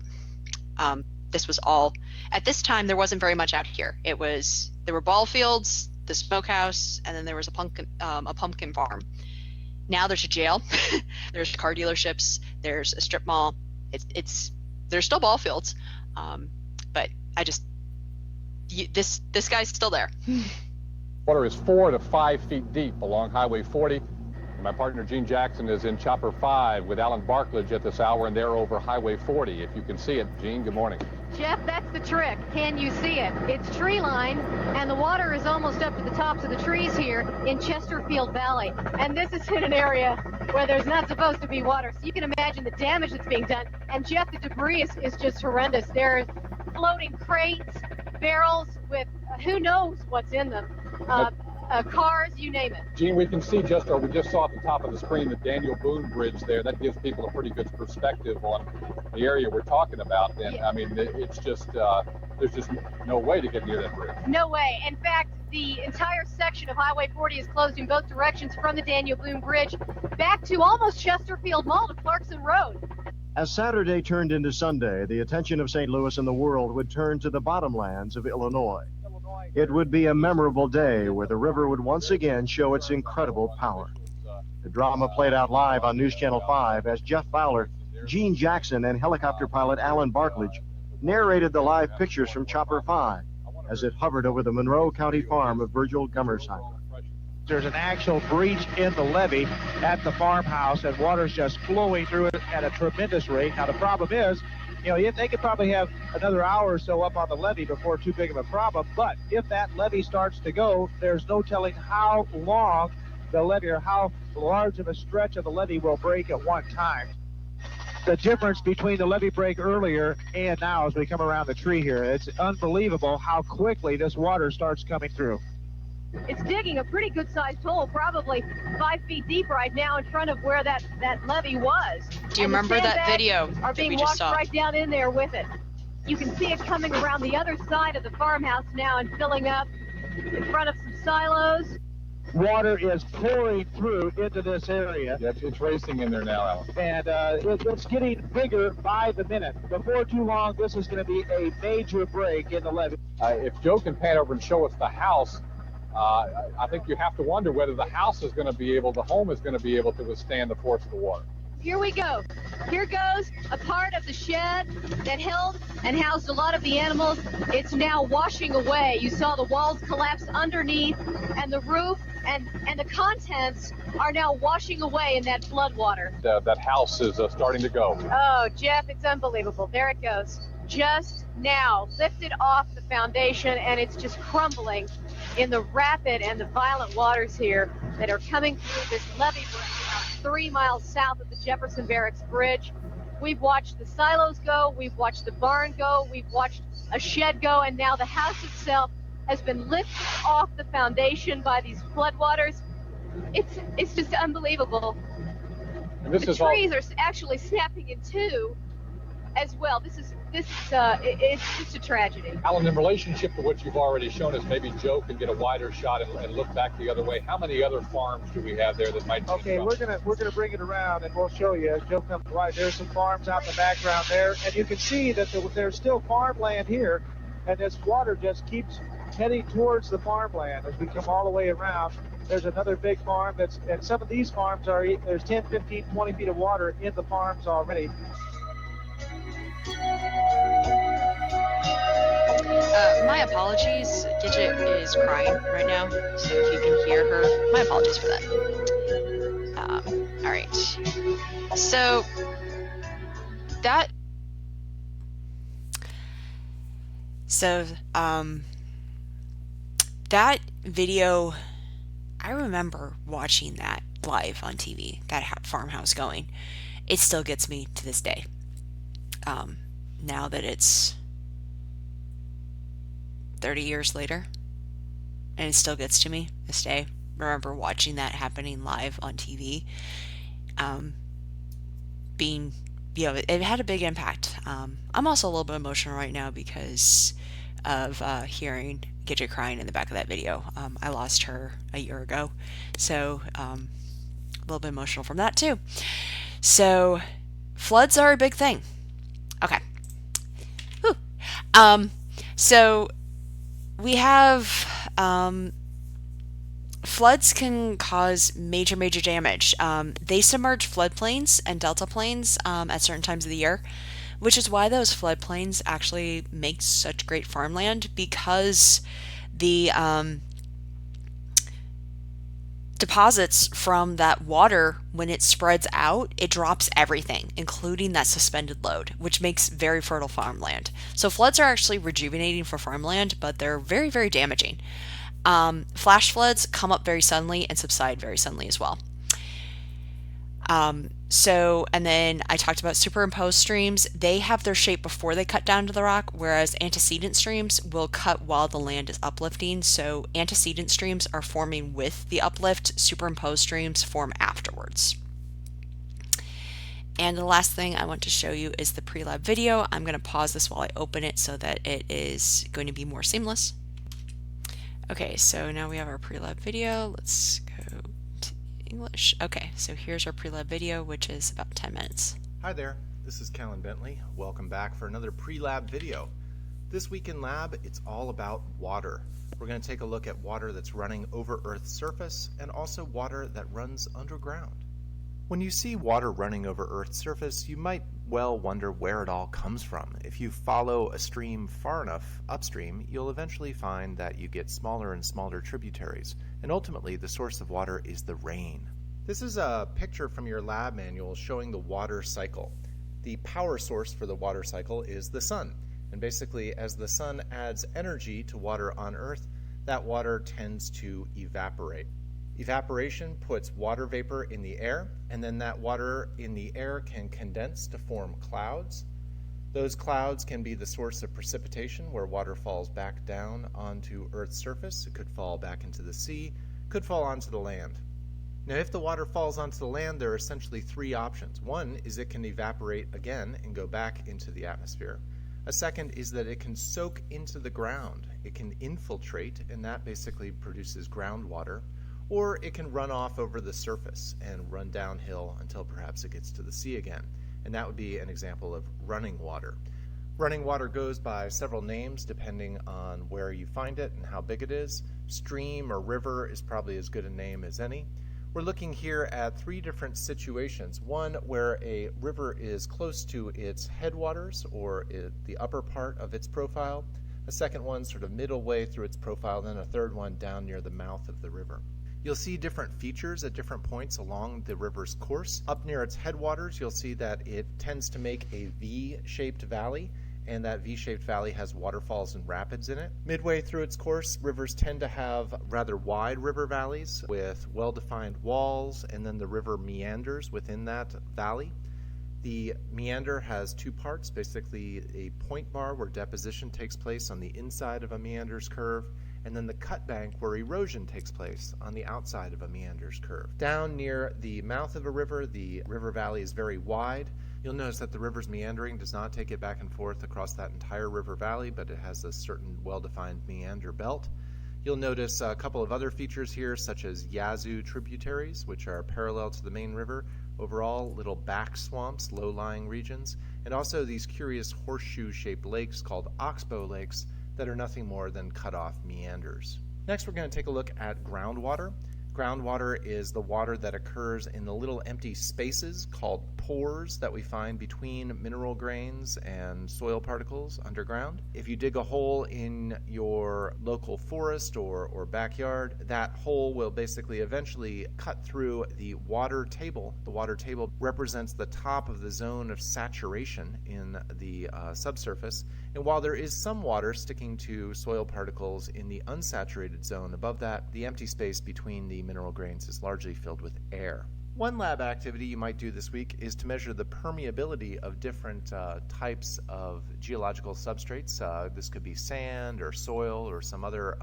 This was all, at this time, there wasn't very much out here. There were ball fields, the smokehouse, and then there was a pumpkin farm. Now there's a jail, there's car dealerships, there's a strip mall. There's still ball fields, but this guy's still there. Water is 4 to 5 feet deep along Highway 40. My partner Gene Jackson is in Chopper 5 with Alan Barklage at this hour, and they're over Highway 40. If you can see it, Gene, good morning. Jeff, that's the trick. Can you see it? It's tree line, and the water is almost up to the tops of the trees here in Chesterfield Valley. And this is in an area where there's not supposed to be water. So you can imagine the damage that's being done. And Jeff, the debris is just horrendous. There's floating crates, barrels with who knows what's in them. Cars, you name it. Gene, we can see we just saw at the top of the screen the Daniel Boone Bridge there. That gives people a pretty good perspective on the area we're talking about. And yeah. I mean, it's just, there's just no way to get near that bridge. No way. In fact, the entire section of Highway 40 is closed in both directions from the Daniel Boone Bridge back to almost Chesterfield Mall to Clarkson Road. As Saturday turned into Sunday, the attention of St. Louis and the world would turn to the bottomlands of Illinois. It would be a memorable day where the river would once again show its incredible power. The drama played out live on News Channel 5 as Jeff Fowler, Gene Jackson, and helicopter pilot Alan Barklage narrated the live pictures from Chopper 5 as it hovered over the Monroe County farm of Virgil Gummersheimer. There's an actual breach in the levee at the farmhouse, and water's just flowing through it at a tremendous rate. Now, the problem is, they could probably have another hour or so up on the levee before too big of a problem, but if that levee starts to go, there's no telling how long the levee or how large of a stretch of the levee will break at one time. The difference between the levee break earlier and now as we come around the tree here, it's unbelievable how quickly this water starts coming through. It's digging a pretty good-sized hole, probably 5 feet deep right now in front of where that levee was. Do you remember that video are being washed right down in there with it. You can see it coming around the other side of the farmhouse now and filling up in front of some silos. Water is pouring through into this area. Yeah, it's racing in there now, Alan. And it's getting bigger by the minute. Before too long, this is going to be a major break in the levee. If Joe can pan over and show us the house, I think you have to wonder whether the home is going to be able to withstand the force of the water. Here we go. Here goes a part of the shed that held and housed a lot of the animals. It's now washing away. You saw the walls collapse underneath, and the roof and the contents are now washing away in that flood water. That house is starting to go. Oh, Jeff, it's unbelievable. There it goes. Just now lifted off the foundation, and it's just crumbling in the rapid and the violent waters here that are coming through this levee bridge about 3 miles south of the Jefferson Barracks Bridge. We've watched the silos go, we've watched the barn go, we've watched a shed go, and now the house itself has been lifted off the foundation by these floodwaters. It's just unbelievable. And the trees are actually snapping in two as well. It's just a tragedy. Alan, in relationship to what you've already shown us, maybe Joe can get a wider shot and look back the other way. How many other farms do we have there that might be? Okay, we're gonna bring it around and we'll show you as Joe comes by. There's some farms out in the background there, and you can see that there's still farmland here, and this water just keeps heading towards the farmland as we come all the way around. There's another big farm and some of these farms there's 10, 15, 20 feet of water in the farms already. My apologies. Gidget is crying right now, so if you can hear her, my apologies for that. All right. So that video, I remember watching that live on TV, that farmhouse going. It still gets me to this day. Now that it's 30 years later, and it still gets to me this day. Remember watching that happening live on TV. It had a big impact. I'm also a little bit emotional right now because of hearing Gidget crying in the back of that video. I lost her a year ago, so a little bit emotional from that too. So floods are a big thing. Okay. Whew. So we have floods can cause major damage. They submerge floodplains and delta plains at certain times of the year, which is why those floodplains actually make such great farmland, because the deposits from that water, when it spreads out, it drops everything, including that suspended load, which makes very fertile farmland. So floods are actually rejuvenating for farmland, but they're very damaging. Flash floods come up very suddenly and subside very suddenly as well. And then I talked about superimposed streams. They have their shape before they cut down to the rock, whereas antecedent streams will cut while the land is uplifting. So antecedent streams are forming with the uplift, superimposed streams form afterwards. And the last thing I want to show you is the pre-lab video. I'm going to pause this while I open it so that it is going to be more seamless. Okay, so now we have our pre-lab video. Let's go to English. Okay, so here's our pre-lab video, which is about 10 minutes. Hi there, this is Callan Bentley. Welcome back for another pre-lab video. This week in lab, it's all about water. We're going to take a look at water that's running over Earth's surface and also water that runs underground. When you see water running over Earth's surface, you might well wonder where it all comes from. If you follow a stream far enough upstream, you'll eventually find that you get smaller and smaller tributaries, and ultimately the source of water is the rain. This is a picture from your lab manual showing the water cycle. The power source for the water cycle is the sun, and basically as the sun adds energy to water on Earth, that water tends to evaporate. Evaporation puts water vapor in the air, and then that water in the air can condense to form clouds. Those clouds can be the source of precipitation, where water falls back down onto Earth's surface. It could fall back into the sea, could fall onto the land. Now, if the water falls onto the land, there are essentially three options. One is it can evaporate again and go back into the atmosphere. A second is that it can soak into the ground. It can infiltrate, and that basically produces groundwater. Or it can run off over the surface and run downhill until perhaps it gets to the sea again. And that would be an example of running water. Running water goes by several names depending on where you find it and how big it is. Stream or river is probably as good a name as any. We're looking here at three different situations. One where a river is close to its headwaters or the upper part of its profile. A second one sort of middle way through its profile, then a third one down near the mouth of the river. You'll see different features at different points along the river's course. Up near its headwaters, you'll see that it tends to make a V-shaped valley, and that V-shaped valley has waterfalls and rapids in it. Midway through its course, rivers tend to have rather wide river valleys with well-defined walls, and then the river meanders within that valley. The meander has two parts, basically a point bar where deposition takes place on the inside of a meander's curve, and then the cut bank where erosion takes place on the outside of a meander's curve. Down near the mouth of a river, the river valley is very wide. You'll notice that the river's meandering does not take it back and forth across that entire river valley, but it has a certain well-defined meander belt. You'll notice a couple of other features here, such as Yazoo tributaries, which are parallel to the main river. Overall, little back swamps, low-lying regions, and also these curious horseshoe-shaped lakes called oxbow lakes that are nothing more than cut-off meanders. Next, we're going to take a look at groundwater. Groundwater is the water that occurs in the little empty spaces called pores that we find between mineral grains and soil particles underground. If you dig a hole in your local forest or backyard, that hole will basically eventually cut through the water table. The water table represents the top of the zone of saturation in the subsurface. And while there is some water sticking to soil particles in the unsaturated zone above that, the empty space between the mineral grains is largely filled with air. One lab activity you might do this week is to measure the permeability of different types of geological substrates. This could be sand or soil or some other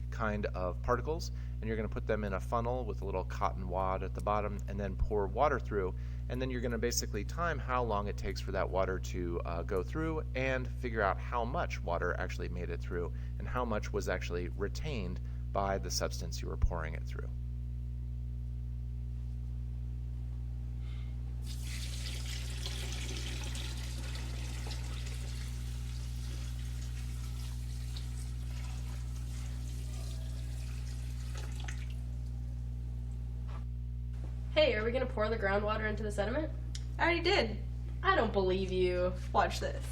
kind of particles, and you're going to put them in a funnel with a little cotton wad at the bottom and then pour water through, and then you're going to basically time how long it takes for that water to go through and figure out how much water actually made it through and how much was actually retained by the substance you were pouring it through. Hey, are we gonna pour the groundwater into the sediment? I already did. I don't believe you. Watch this.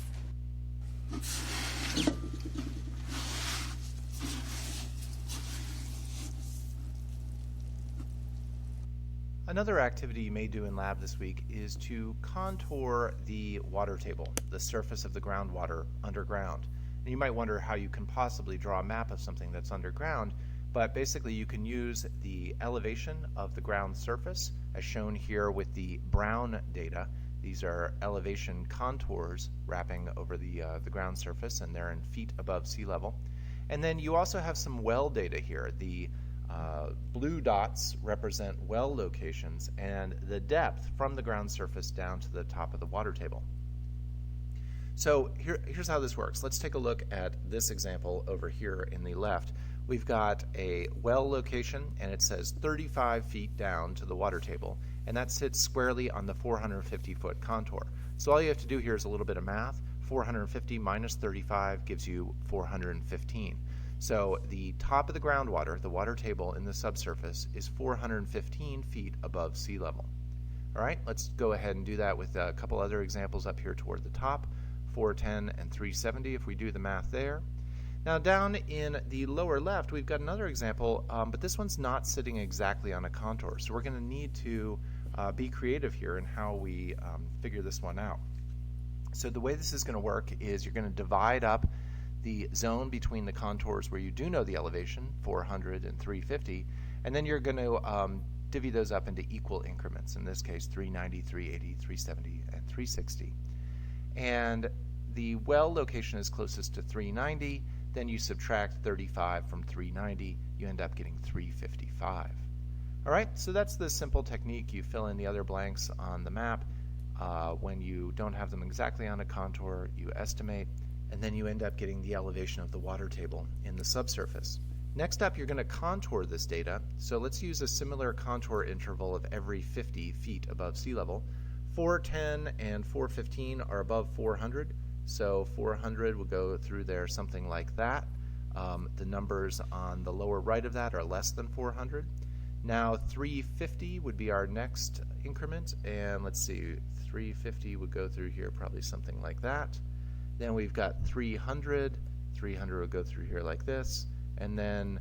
Another activity you may do in lab this week is to contour the water table, the surface of the groundwater underground. And you might wonder how you can possibly draw a map of something that's underground, but basically you can use the elevation of the ground surface, as shown here with the brown data. These are elevation contours wrapping over the ground surface, and they're in feet above sea level. And then you also have some well data here. The blue dots represent well locations and the depth from the ground surface down to the top of the water table. So here's how this works. Let's take a look at this example over here in the left. We've got a well location, and it says 35 feet down to the water table, and that sits squarely on the 450-foot contour. So all you have to do here is a little bit of math. 450 minus 35 gives you 415. So the top of the groundwater, the water table in the subsurface, is 415 feet above sea level. All right, let's go ahead and do that with a couple other examples up here toward the top, 410 and 370 if we do the math there. Now down in the lower left, we've got another example, but this one's not sitting exactly on a contour. So we're going to need to be creative here in how we figure this one out. So the way this is going to work is you're going to divide up the zone between the contours where you do know the elevation, 400 and 350, and then you're going to divvy those up into equal increments. In this case, 390, 380, 370, and 360. And the well location is closest to 390. Then you subtract 35 from 390, you end up getting 355. All right, so that's the simple technique. You fill in the other blanks on the map. When you don't have them exactly on a contour, you estimate, and then you end up getting the elevation of the water table in the subsurface. Next up, you're going to contour this data. So let's use a similar contour interval of every 50 feet above sea level. 410 and 415 are above 400. So 400 will go through there something like that. The numbers on the lower right of that are less than 400. Now 350 would be our next increment, and let's see, 350 would go through here probably something like that. Then we've got 300, 300 would go through here like this, and then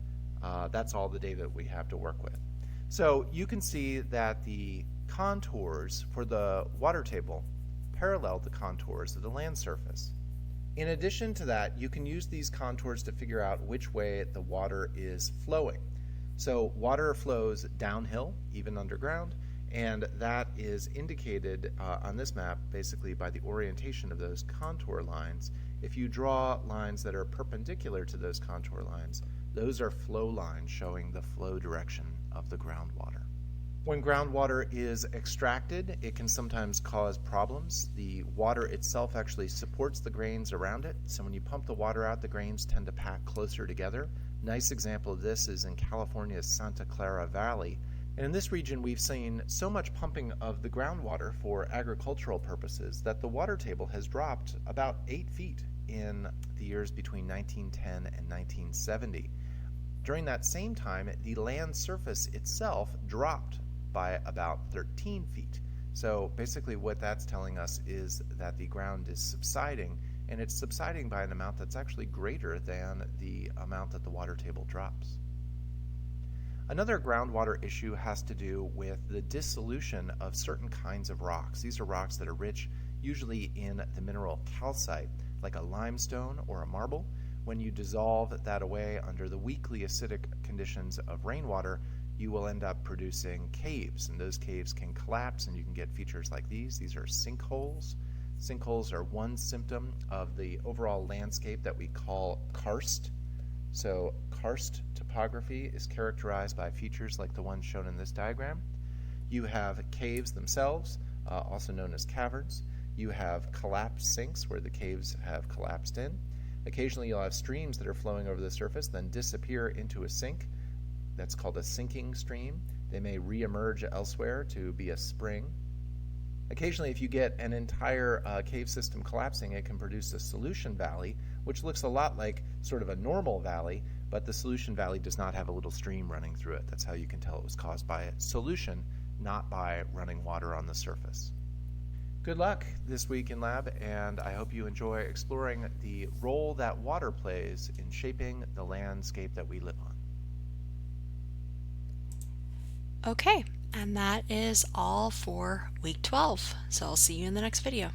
that's all the data that we have to work with. So you can see that the contours for the water table parallel the contours of the land surface. In addition to that, you can use these contours to figure out which way the water is flowing. So water flows downhill, even underground, and that is indicated on this map basically by the orientation of those contour lines. If you draw lines that are perpendicular to those contour lines, those are flow lines showing the flow direction of the groundwater. When groundwater is extracted, it can sometimes cause problems. The water itself actually supports the grains around it, so when you pump the water out, the grains tend to pack closer together. Nice example of this is in California's Santa Clara Valley. And in this region, we've seen so much pumping of the groundwater for agricultural purposes that the water table has dropped about 8 feet in the years between 1910 and 1970. During that same time, the land surface itself dropped by about 13 feet. So basically what that's telling us is that the ground is subsiding, and it's subsiding by an amount that's actually greater than the amount that the water table drops. Another groundwater issue has to do with the dissolution of certain kinds of rocks. These are rocks that are rich usually in the mineral calcite, like a limestone or a marble. When you dissolve that away under the weakly acidic conditions of rainwater, you will end up producing caves, and those caves can collapse and you can get features like these. These are sinkholes. Sinkholes are one symptom of the overall landscape that we call karst. So karst topography is characterized by features like the ones shown in this diagram. You have caves themselves, also known as caverns. You have collapsed sinks where the caves have collapsed in. Occasionally you'll have streams that are flowing over the surface, then disappear into a sink. That's called a sinking stream. They may reemerge elsewhere to be a spring. Occasionally, if you get an entire cave system collapsing, it can produce a solution valley, which looks a lot like sort of a normal valley, but the solution valley does not have a little stream running through it. That's how you can tell it was caused by a solution, not by running water on the surface. Good luck this week in lab, and I hope you enjoy exploring the role that water plays in shaping the landscape that we live on. Okay, and that is all for week 12. So I'll see you in the next video.